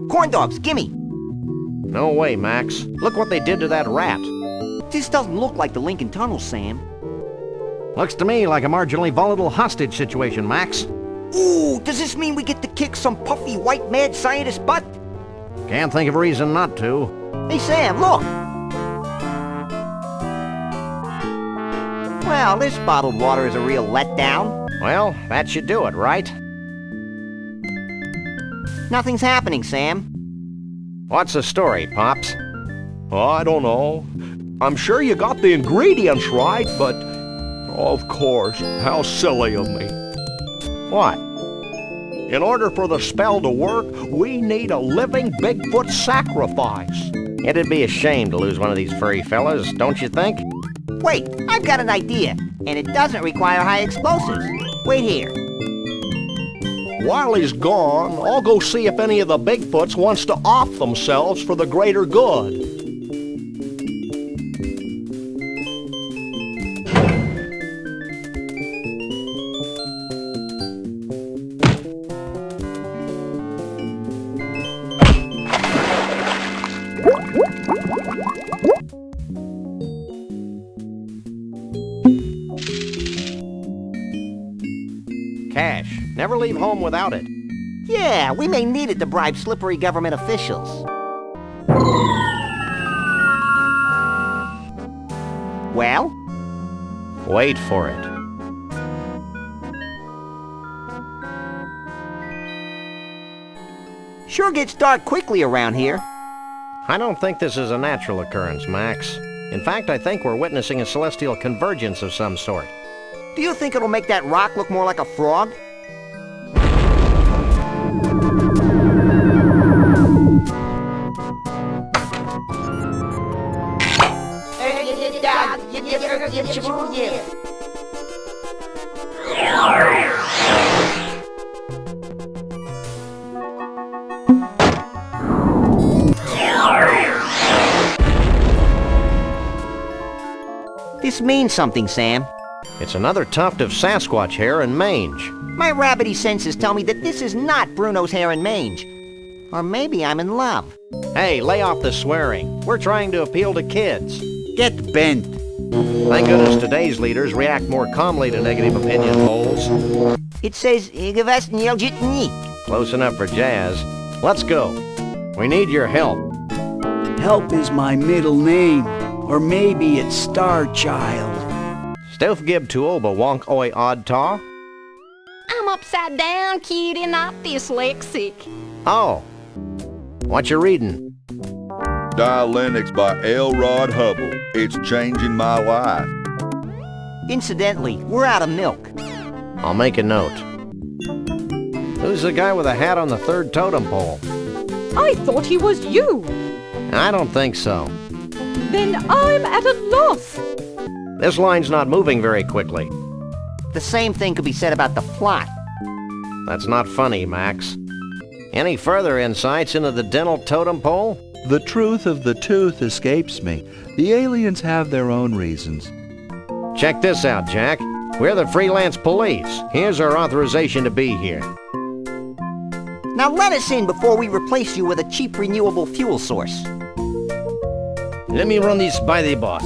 Corn dogs, gimme! No way, Max. Look what they did to that rat. This doesn't look like the Lincoln Tunnel, Sam. Looks to me like a marginally volatile hostage situation, Max. Ooh, does this mean we get to kick some puffy white mad scientist butt? Can't think of a reason not to. Hey, Sam, look! Well, this bottled water is a real letdown. Well, that should do it, right? Nothing's happening, Sam. What's the story, Pops? Oh, I don't know. I'm sure you got the ingredients right, but... Of course, how silly of me. What? In order for the spell to work, we need a living Bigfoot sacrifice. It'd be a shame to lose one of these furry fellas, don't you think? Wait, I've got an idea, and it doesn't require high explosives. Wait here. While he's gone, I'll go see if any of the Bigfoots wants to off themselves for the greater good. Cash. Never leave home without it. Yeah, we may need it to bribe slippery government officials. Well? Wait for it. Sure gets dark quickly around here. I don't think this is a natural occurrence, Max. In fact, I think we're witnessing a celestial convergence of some sort. Do you think it'll make that rock look more like a frog? This means something, Sam. It's another tuft of Sasquatch hair and mange. My rabbity senses tell me that this is not Bruno's hair and mange. Or maybe I'm in love. Hey, lay off the swearing. We're trying to appeal to kids. Get bent. Thank goodness today's leaders react more calmly to negative opinion polls. It says, Close enough for jazz. Let's go. We need your help. Help is my middle name. Or maybe it's Star Child. Stoufgib tuoba wonk oi odd taw? I'm upside down, cutie, not dyslexic. Oh. What you reading? Dialectics by L. Rod Hubble. It's changing my life. Incidentally, we're out of milk. I'll make a note. Who's the guy with a hat on the third totem pole? I thought he was you. I don't think so. Then I'm at a loss. This line's not moving very quickly. The same thing could be said about the plot. That's not funny, Max. Any further insights into the dental totem pole? The truth of the tooth escapes me. The aliens have their own reasons. Check this out, Jack. We're the freelance police. Here's our authorization to be here. Now let us in before we replace you with a cheap renewable fuel source. Let me run this by the boss.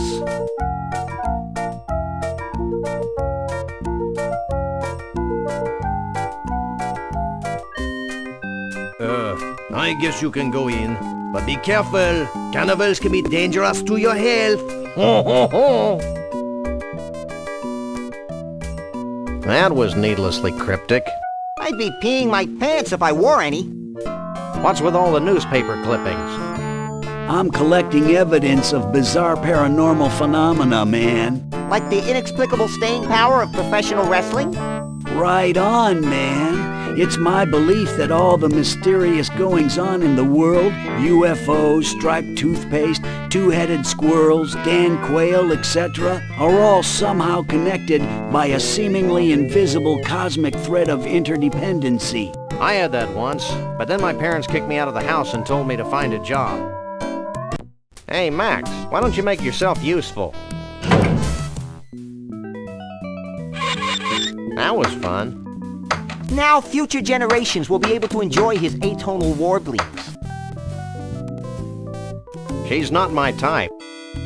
I guess you can go in, but be careful. Carnivals can be dangerous to your health. Ho, ho, ho. That was needlessly cryptic. I'd be peeing my pants if I wore any. What's with all the newspaper clippings? I'm collecting evidence of bizarre paranormal phenomena, man. Like the inexplicable staying power of professional wrestling? Right on, man. It's my belief that all the mysterious goings-on in the world, UFOs, striped toothpaste, two-headed squirrels, Dan Quayle, etc., are all somehow connected by a seemingly invisible cosmic thread of interdependency. I had that once, but then my parents kicked me out of the house and told me to find a job. Hey, Max, why don't you make yourself useful? That was fun. Now future generations will be able to enjoy his atonal warblings. She's not my type.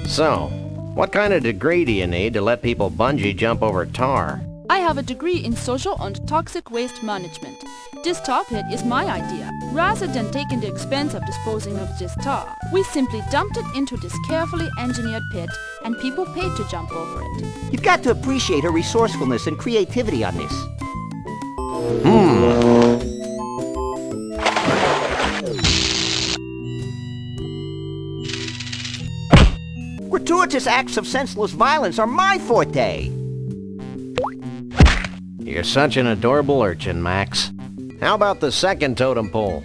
So, what kind of degree do you need to let people bungee jump over tar? I have a degree in social and toxic waste management. This tar pit is my idea. Rather than taking the expense of disposing of this tar, we simply dumped it into this carefully engineered pit and people paid to jump over it. You've got to appreciate her resourcefulness and creativity on this. Gratuitous acts of senseless violence are my forte. You're such an adorable urchin, Max. How about the second totem pole?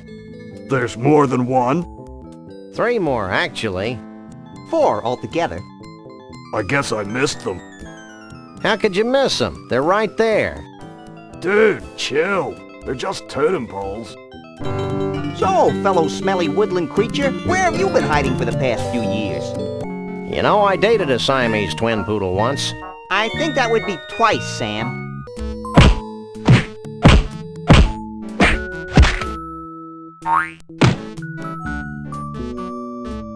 There's more than one? 3 more, actually. 4 altogether. I guess I missed them. How could you miss them? They're right there. Dude, chill. They're just totem poles. So, fellow smelly woodland creature, where have you been hiding for the past few years? You know, I dated a Siamese twin poodle once. I think that would be twice, Sam.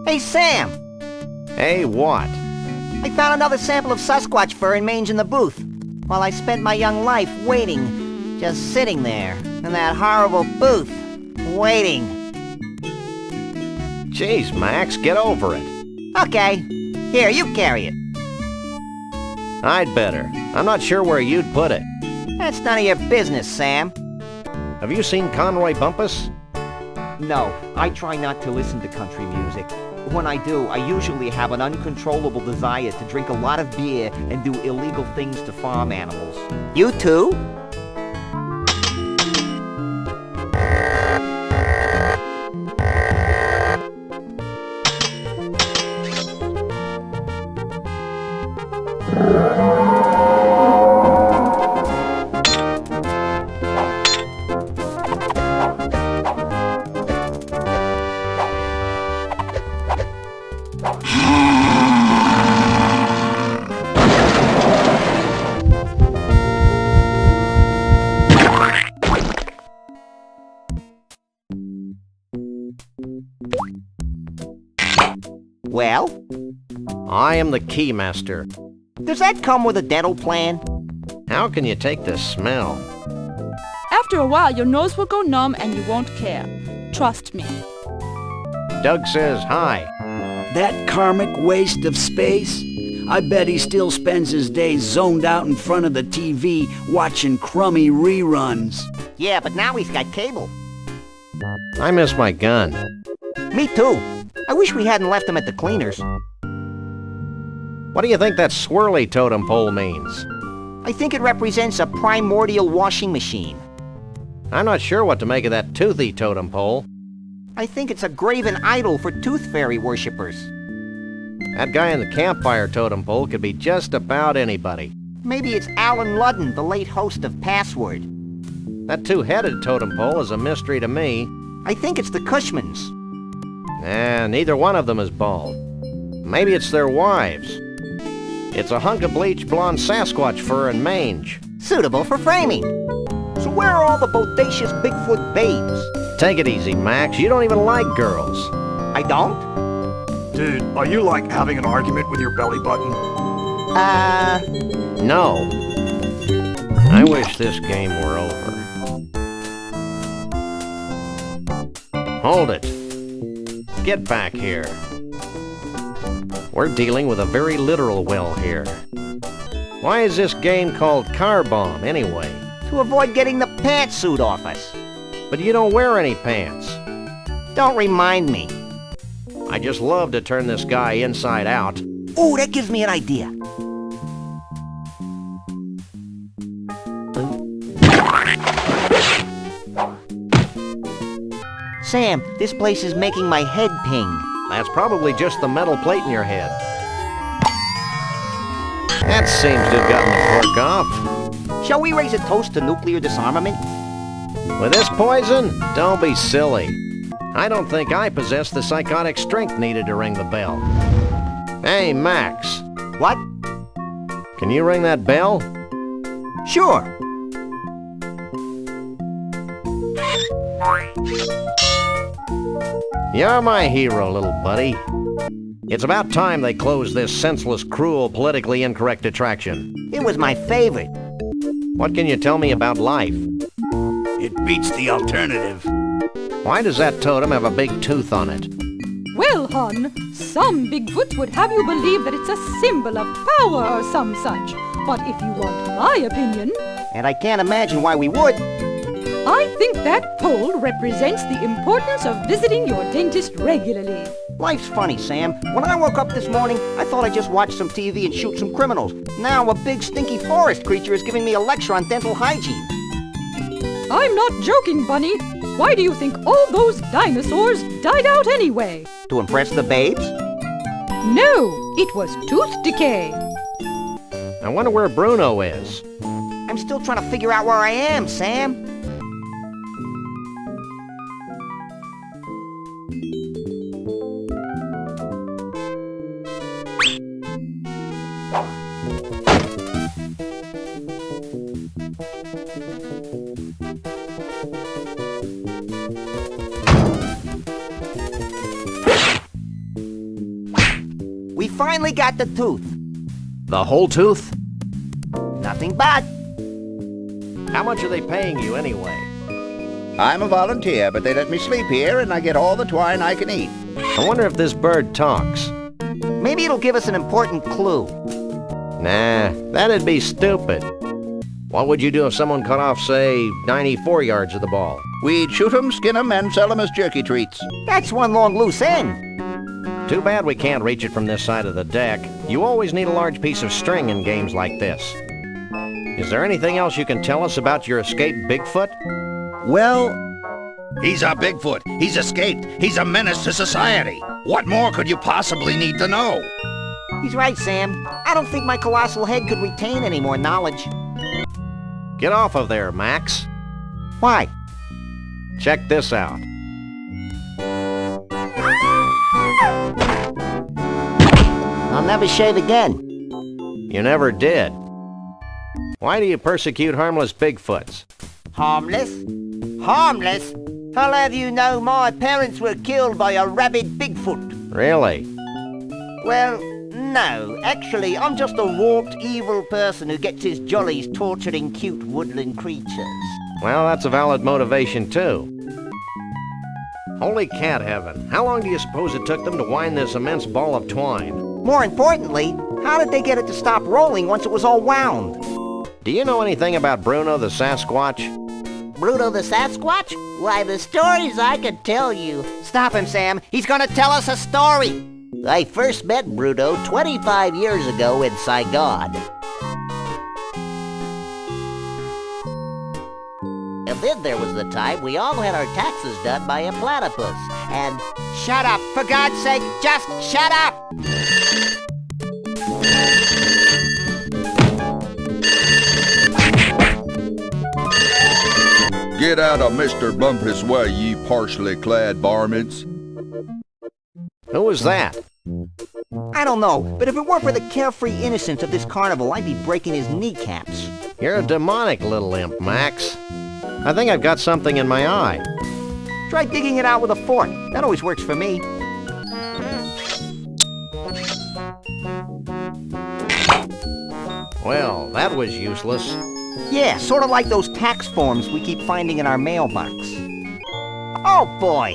Hey, Sam! Hey, what? I found another sample of Sasquatch fur and mange in the booth, while I spent my young life waiting, just sitting there, in that horrible booth, waiting. Jeez, Max, get over it. Okay, here, you carry it. I'd better. I'm not sure where you'd put it. That's none of your business, Sam. Have you seen Conroy Bumpus? No, I try not to listen to country music. When I do, I usually have an uncontrollable desire to drink a lot of beer and do illegal things to farm animals. You too? Well? I am the keymaster. Does that come with a dental plan? How can you take the smell? After a while, your nose will go numb and you won't care. Trust me. Doug says hi. That karmic waste of space? I bet he still spends his days zoned out in front of the TV watching crummy reruns. Yeah, but now he's got cable. I miss my gun. Me too. I wish we hadn't left him at the cleaners. What do you think that swirly totem pole means? I think it represents a primordial washing machine. I'm not sure what to make of that toothy totem pole. I think it's a graven idol for tooth fairy worshippers. That guy in the campfire totem pole could be just about anybody. Maybe it's Alan Ludden, the late host of Password. That two-headed totem pole is a mystery to me. I think it's the Cushmans. Nah, neither one of them is bald. Maybe it's their wives. It's a hunk of bleached blonde Sasquatch fur and mange. Suitable for framing. So where are all the bodacious Bigfoot babes? Take it easy, Max. You don't even like girls. I don't? Dude, are you like having an argument with your belly button? No. I wish this game were over. Hold it. Get back here. We're dealing with a very literal will here. Why is this game called Car Bomb, anyway? To avoid getting the pantsuit off us. But you don't wear any pants. Don't remind me. I just love to turn this guy inside out. Ooh, that gives me an idea. Sam, this place is making my head ping. That's probably just the metal plate in your head. That seems to have gotten the cork off. Shall we raise a toast to nuclear disarmament? With this poison? Don't be silly. I don't think I possess the psychotic strength needed to ring the bell. Hey, Max. What? Can you ring that bell? Sure. You're my hero, little buddy. It's about time they closed this senseless, cruel, politically incorrect attraction. It was my favorite. What can you tell me about life? It beats the alternative. Why does that totem have a big tooth on it? Well, hon, some Bigfoots would have you believe that it's a symbol of power or some such. But if you want my opinion... And I can't imagine why we would. I think that pole represents the importance of visiting your dentist regularly. Life's funny, Sam. When I woke up this morning, I thought I'd just watch some TV and shoot some criminals. Now a big stinky forest creature is giving me a lecture on dental hygiene. I'm not joking, Bunny. Why do you think all those dinosaurs died out anyway? To impress the babes? No, it was tooth decay. I wonder where Bruno is. I'm still trying to figure out where I am, Sam. We finally got the tooth. The whole tooth? Nothing but. How much are they paying you anyway? I'm a volunteer, but they let me sleep here and I get all the twine I can eat. I wonder if this bird talks. Maybe it'll give us an important clue. Nah, that'd be stupid. What would you do if someone cut off, say, 94 yards of the ball? We'd shoot 'em, skin 'em, and sell 'em as jerky treats. That's one long loose end. Too bad we can't reach it from this side of the deck. You always need a large piece of string in games like this. Is there anything else you can tell us about your escaped Bigfoot? Well, he's a Bigfoot. He's escaped. He's a menace to society. What more could you possibly need to know? He's right, Sam. I don't think my colossal head could retain any more knowledge. Get off of there, Max. Why? Check this out. I'll never shave again. You never did. Why do you persecute harmless Bigfoots? Harmless? Harmless? I'll have you know my parents were killed by a rabid Bigfoot. Really? Well, no. Actually, I'm just a warped, evil person who gets his jollies torturing cute woodland creatures. Well, that's a valid motivation, too. Holy cat heaven. How long do you suppose it took them to wind this immense ball of twine? More importantly, how did they get it to stop rolling once it was all wound? Do you know anything about Bruno the Sasquatch? Bruno the Sasquatch? Why, the stories I could tell you. Stop him, Sam. He's gonna tell us a story. I first met Bruno 25 years ago in Saigon. And then there was the time we all had our taxes done by a platypus, and... Shut up! For God's sake, just shut up! Get out of Mr. Bumpus' way, ye partially clad varmints. Who was that? I don't know, but if it weren't for the carefree innocence of this carnival, I'd be breaking his kneecaps. You're a demonic little imp, Max. I think I've got something in my eye. Try digging it out with a fork. That always works for me. Well, that was useless. Yeah, sort of like those tax forms we keep finding in our mailbox. Oh, boy!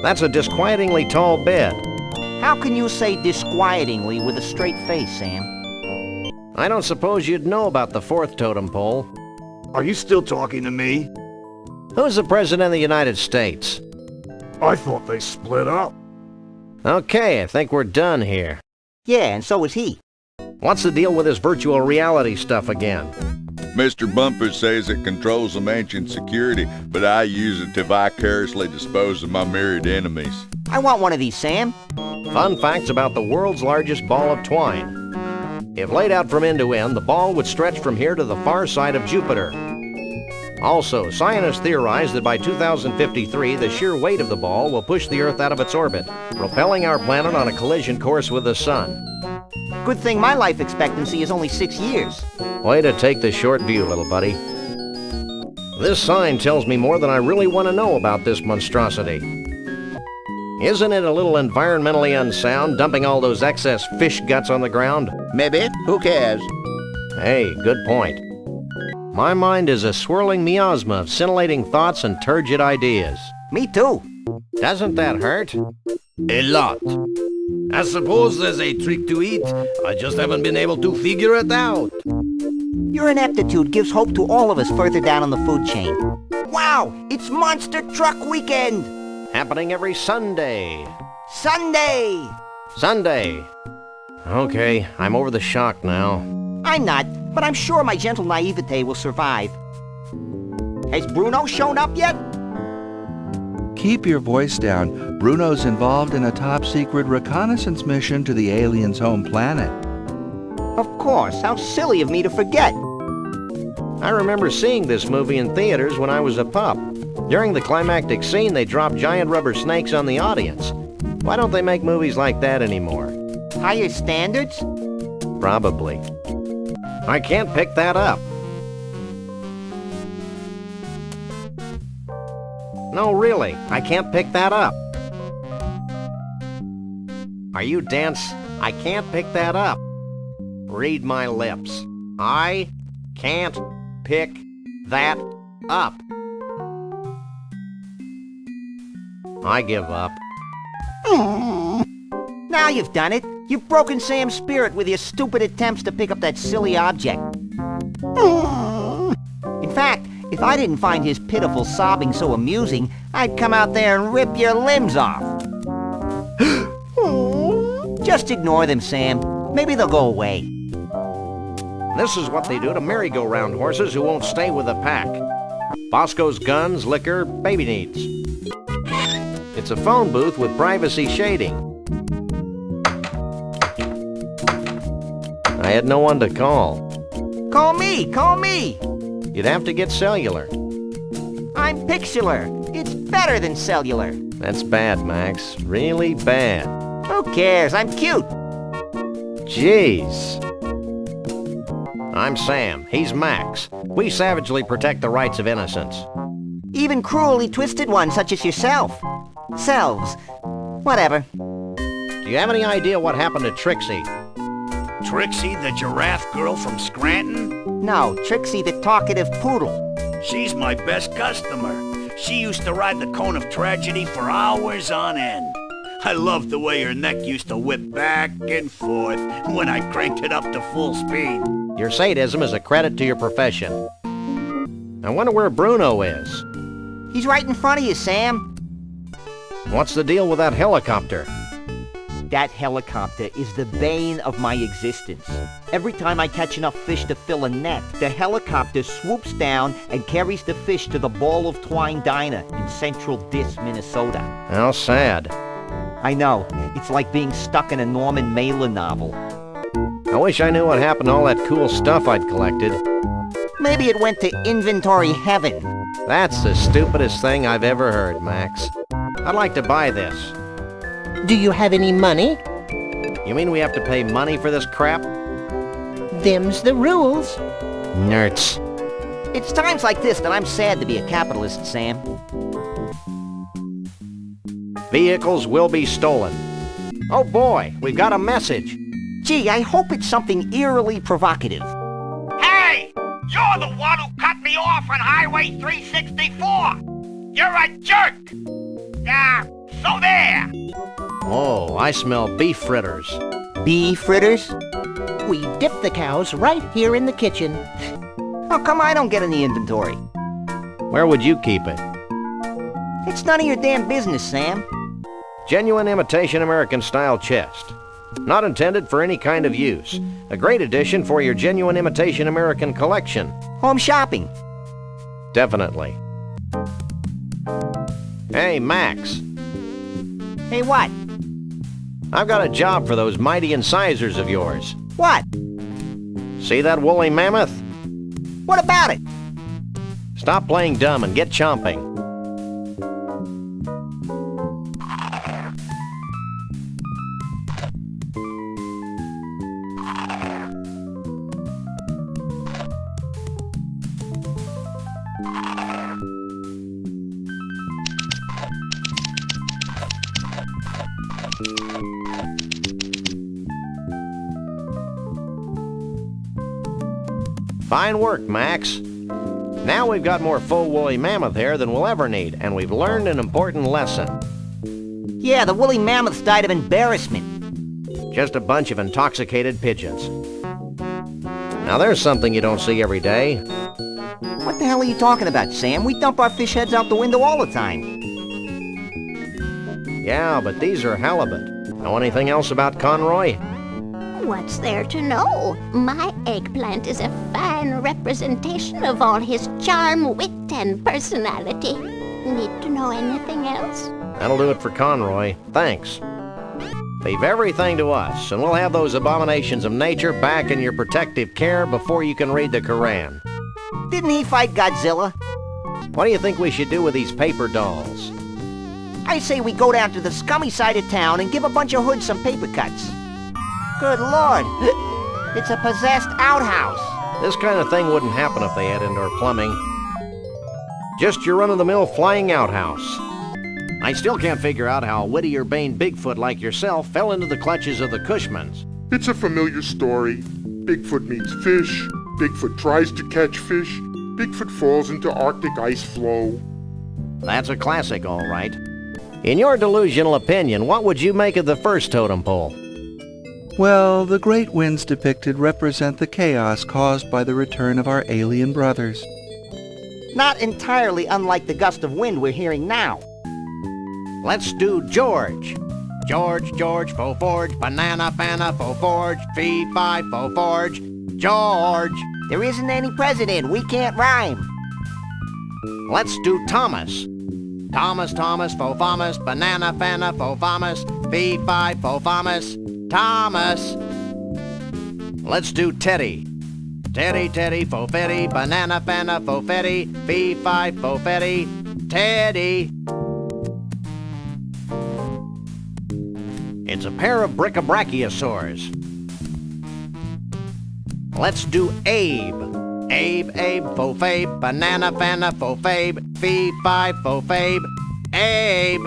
That's a disquietingly tall bed. How can you say disquietingly with a straight face, Sam? I don't suppose you'd know about the fourth totem pole. Are you still talking to me? Who's the President of the United States? I thought they split up. Okay, I think we're done here. Yeah, and so is he. What's the deal with this virtual reality stuff again? Mr. Bumpus says it controls the mansion's security, but I use it to vicariously dispose of my myriad enemies. I want one of these, Sam. Fun facts about the world's largest ball of twine. If laid out from end to end, the ball would stretch from here to the far side of Jupiter. Also, scientists theorize that by 2053, the sheer weight of the ball will push the Earth out of its orbit, propelling our planet on a collision course with the Sun. Good thing my life expectancy is only 6 years. Way to take the short view, little buddy. This sign tells me more than I really want to know about this monstrosity. Isn't it a little environmentally unsound, dumping all those excess fish guts on the ground? Maybe. Who cares? Hey, good point. My mind is a swirling miasma of scintillating thoughts and turgid ideas. Me too. Doesn't that hurt? A lot. I suppose there's a trick to it. I just haven't been able to figure it out. Your ineptitude gives hope to all of us further down on the food chain. Wow! It's Monster Truck Weekend! Happening every Sunday. Sunday! Sunday. Okay, I'm over the shock now. I'm not, but I'm sure my gentle naivete will survive. Has Bruno shown up yet? Keep your voice down. Bruno's involved in a top-secret reconnaissance mission to the aliens' home planet. Of course, how silly of me to forget. I remember seeing this movie in theaters when I was a pup. During the climactic scene, they dropped giant rubber snakes on the audience. Why don't they make movies like that anymore? Higher standards? Probably. I can't pick that up. No, really, I can't pick that up. Are you dense? I can't pick that up. Read my lips. I can't pick that up. I give up. Now you've done it. You've broken Sam's spirit with your stupid attempts to pick up that silly object. In fact, if I didn't find his pitiful sobbing so amusing, I'd come out there and rip your limbs off. Just ignore them, Sam. Maybe they'll go away. This is what they do to merry-go-round horses who won't stay with the pack. Bosco's guns, liquor, baby needs. It's a phone booth with privacy shading. I had no one to call. Call me! Call me! You'd have to get cellular. I'm pixular. It's better than cellular. That's bad, Max. Really bad. Who cares? I'm cute. Jeez. I'm Sam. He's Max. We savagely protect the rights of innocence. Even cruelly twisted ones such as yourself. Selves. Whatever. Do you have any idea what happened to Trixie? Trixie, the giraffe girl from Scranton? No, Trixie the talkative poodle. She's my best customer. She used to ride the cone of tragedy for hours on end. I loved the way her neck used to whip back and forth when I cranked it up to full speed. Your sadism is a credit to your profession. I wonder where Bruno is. He's right in front of you, Sam. What's the deal with that helicopter? That helicopter is the bane of my existence. Every time I catch enough fish to fill a net, the helicopter swoops down and carries the fish to the Ball of Twine Diner in Central Dis, Minnesota. How sad. I know. It's like being stuck in a Norman Mailer novel. I wish I knew what happened to all that cool stuff I'd collected. Maybe it went to inventory heaven. That's the stupidest thing I've ever heard, Max. I'd like to buy this. Do you have any money? You mean we have to pay money for this crap? Them's the rules. Nerds. It's times like this that I'm sad to be a capitalist, Sam. Vehicles will be stolen. Oh boy, we've got a message. Gee, I hope it's something eerily provocative. Hey! You're the one who cut me off on Highway 364! You're a jerk! So there! Oh, I smell beef fritters. Beef fritters? We dip the cows right here in the kitchen. How come I don't get any inventory? Where would you keep it? It's none of your damn business, Sam. Genuine imitation American-style chest. Not intended for any kind of use. A great addition for your genuine imitation American collection. Home shopping. Definitely. Hey, Max. Hey, what? I've got a job for those mighty incisors of yours. What? See that woolly mammoth? What about it? Stop playing dumb and get chomping. Fine work, Max. Now we've got more faux woolly mammoth hair than we'll ever need, and we've learned an important lesson. Yeah, the woolly mammoths died of embarrassment. Just a bunch of intoxicated pigeons. Now there's something you don't see every day. What the hell are you talking about, Sam? We dump our fish heads out the window all the time. Yeah, but these are halibut. Know anything else about Conroy? What's there to know? My eggplant is a fine representation of all his charm, wit, and personality. Need to know anything else? That'll do it for Conroy. Thanks. Leave everything to us, and we'll have those abominations of nature back in your protective care before you can read the Koran. Didn't he fight Godzilla? What do you think we should do with these paper dolls? I say we go down to the scummy side of town and give a bunch of hoods some paper cuts. Good Lord, it's a possessed outhouse. This kind of thing wouldn't happen if they had indoor plumbing. Just your run-of-the-mill flying outhouse. I still can't figure out how a Whittier-Bane Bigfoot like yourself fell into the clutches of the Cushmans. It's a familiar story. Bigfoot meets fish. Bigfoot tries to catch fish. Bigfoot falls into Arctic ice floe. That's a classic, all right. In your delusional opinion, what would you make of the first totem pole? Well, the great winds depicted represent the chaos caused by the return of our alien brothers. Not entirely unlike the gust of wind we're hearing now. Let's do George. George, George, faux forge, banana, banana, faux forge, fee, fi, faux forge, George. There isn't any president. We can't rhyme. Let's do Thomas. Thomas, Thomas, faux famas, banana, fana, faux famas, fee, fi, faux famas, Thomas. Let's do Teddy. Teddy, Teddy, faux fetty, banana, fana, faux fetty, fee, fi, faux fetty, Teddy. It's a pair of brick-a-brachiosaurs. Let's do Abe. Abe, Abe, faux fabe, banana, fana, faux fabe, fee, fi, faux fabe, Abe.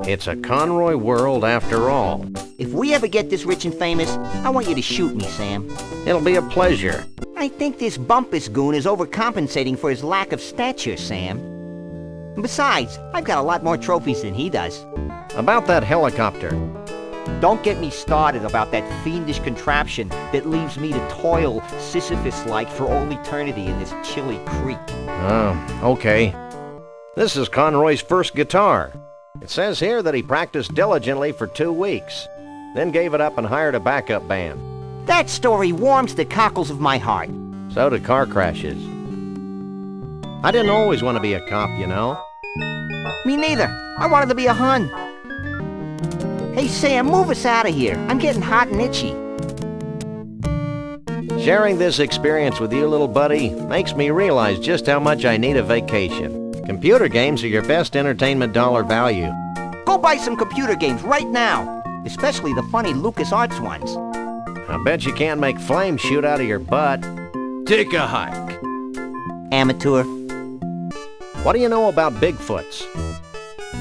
It's a Conroy world after all. If we ever get this rich and famous, I want you to shoot me, Sam. It'll be a pleasure. I think this Bumpus goon is overcompensating for his lack of stature, Sam. And besides, I've got a lot more trophies than he does. About that helicopter. Don't get me started about that fiendish contraption that leaves me to toil Sisyphus-like for all eternity in this chilly creek. Oh, okay. This is Conroy's first guitar. It says here that he practiced diligently for 2 weeks, then gave it up and hired a backup band. That story warms the cockles of my heart. So do car crashes. I didn't always want to be a cop, you know. Me neither. I wanted to be a Hun. Hey, Sam, move us out of here. I'm getting hot and itchy. Sharing this experience with you, little buddy, makes me realize just how much I need a vacation. Computer games are your best entertainment dollar value. Go buy some computer games right now, especially the funny LucasArts ones. I bet you can't make flames shoot out of your butt. Take a hike. Amateur. What do you know about Bigfoots?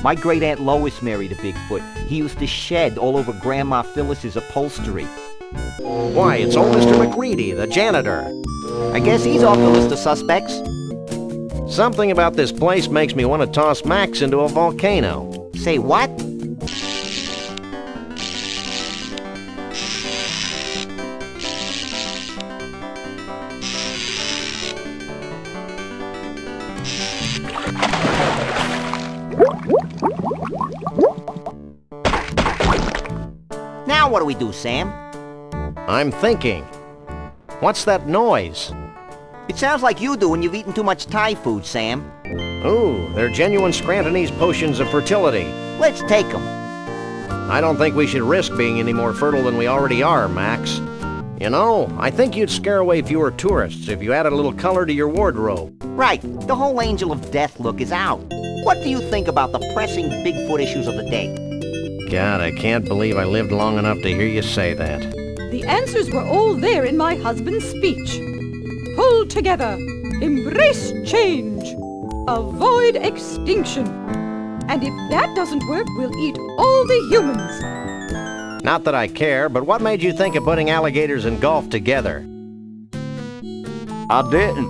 My great-aunt Lois married a Bigfoot. He used to shed all over Grandma Phyllis's upholstery. Why, it's old Mr. McGreedy, the janitor. I guess he's off the list of suspects. Something about this place makes me want to toss Max into a volcano. Say what? Now what do we do, Sam? I'm thinking. What's that noise? It sounds like you do when you've eaten too much Thai food, Sam. Ooh, they're genuine Scrantonese potions of fertility. Let's take them. I don't think we should risk being any more fertile than we already are, Max. You know, I think you'd scare away fewer tourists if you added a little color to your wardrobe. Right, the whole Angel of Death look is out. What do you think about the pressing Bigfoot issues of the day? God, I can't believe I lived long enough to hear you say that. The answers were all there in my husband's speech. Pull together, embrace change, avoid extinction. And if that doesn't work, we'll eat all the humans. Not that I care, but what made you think of putting alligators and golf together? I didn't.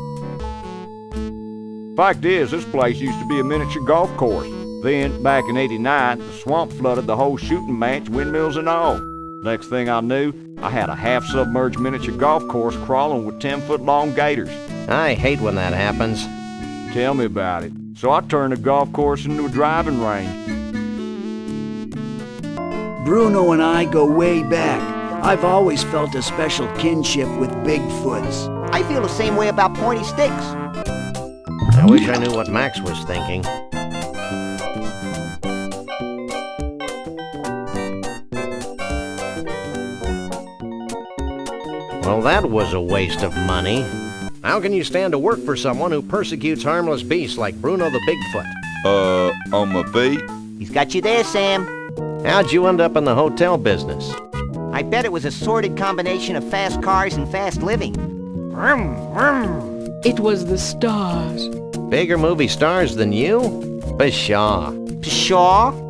Fact is, this place used to be a miniature golf course. Then, back in '89, the swamp flooded the whole shooting match, windmills and all. Next thing I knew, I had a half-submerged miniature golf course crawling with 10-foot-long gators. I hate when that happens. Tell me about it. So I turned the golf course into a driving range. Bruno and I go way back. I've always felt a special kinship with Bigfoots. I feel the same way about pointy sticks. I wish I knew what Max was thinking. Well, that was a waste of money. How can you stand to work for someone who persecutes harmless beasts like Bruno the Bigfoot? On my feet? He's got you there, Sam. How'd you end up in the hotel business? I bet it was a sordid combination of fast cars and fast living. It was the stars. Bigger movie stars than you? Pshaw. Pshaw?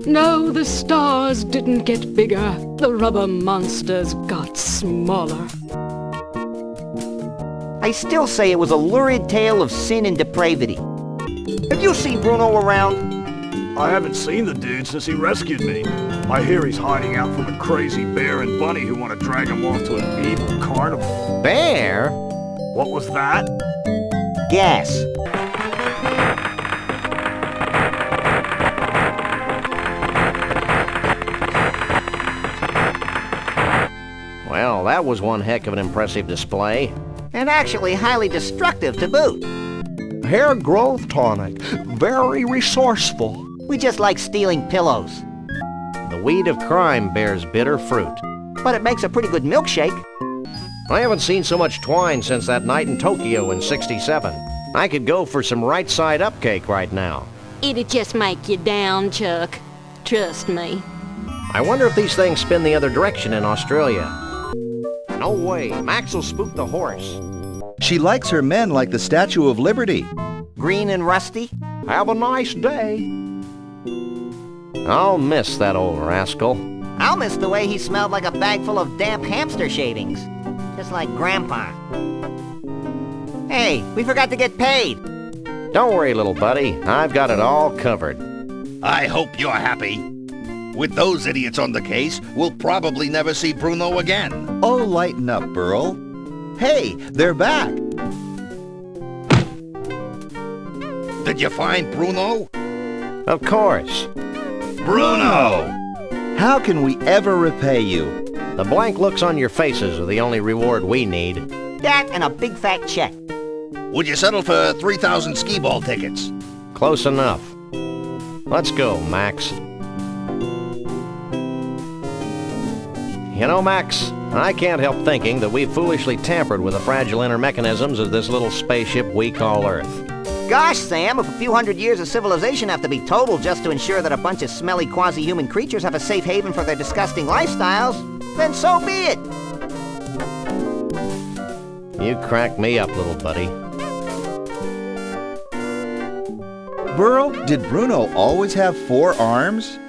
No, the stars didn't get bigger. The rubber monsters got smaller. I still say it was a lurid tale of sin and depravity. Have you seen Bruno around? I haven't seen the dude since he rescued me. I hear he's hiding out from a crazy bear and bunny who want to drag him off to an evil carnival. Bear? What was that? Gas. Well, that was one heck of an impressive display. And actually highly destructive to boot. Hair growth tonic. Very resourceful. We just like stealing pillows. The weed of crime bears bitter fruit. But it makes a pretty good milkshake. I haven't seen so much twine since that night in Tokyo in '67. I could go for some right-side-up cake right now. It'd just make you down, Chuck. Trust me. I wonder if these things spin the other direction in Australia. No way. Max will spook the horse. She likes her men like the Statue of Liberty. Green and rusty? Have a nice day. I'll miss that old rascal. I'll miss the way he smelled like a bag full of damp hamster shavings. Just like Grandpa. Hey, we forgot to get paid. Don't worry, little buddy. I've got it all covered. I hope you're happy. With those idiots on the case, we'll probably never see Bruno again. Oh, lighten up, Burl. Hey, they're back. Did you find Bruno? Of course. Bruno! How can we ever repay you? The blank looks on your faces are the only reward we need. That and a big fat check. Would you settle for 3,000 skee-ball tickets? Close enough. Let's go, Max. You know, Max, I can't help thinking that we've foolishly tampered with the fragile inner mechanisms of this little spaceship we call Earth. Gosh, Sam, if a few hundred years of civilization have to be totaled just to ensure that a bunch of smelly quasi-human creatures have a safe haven for their disgusting lifestyles, then so be it. You crack me up, little buddy. Burrow, did Bruno always have 4 arms?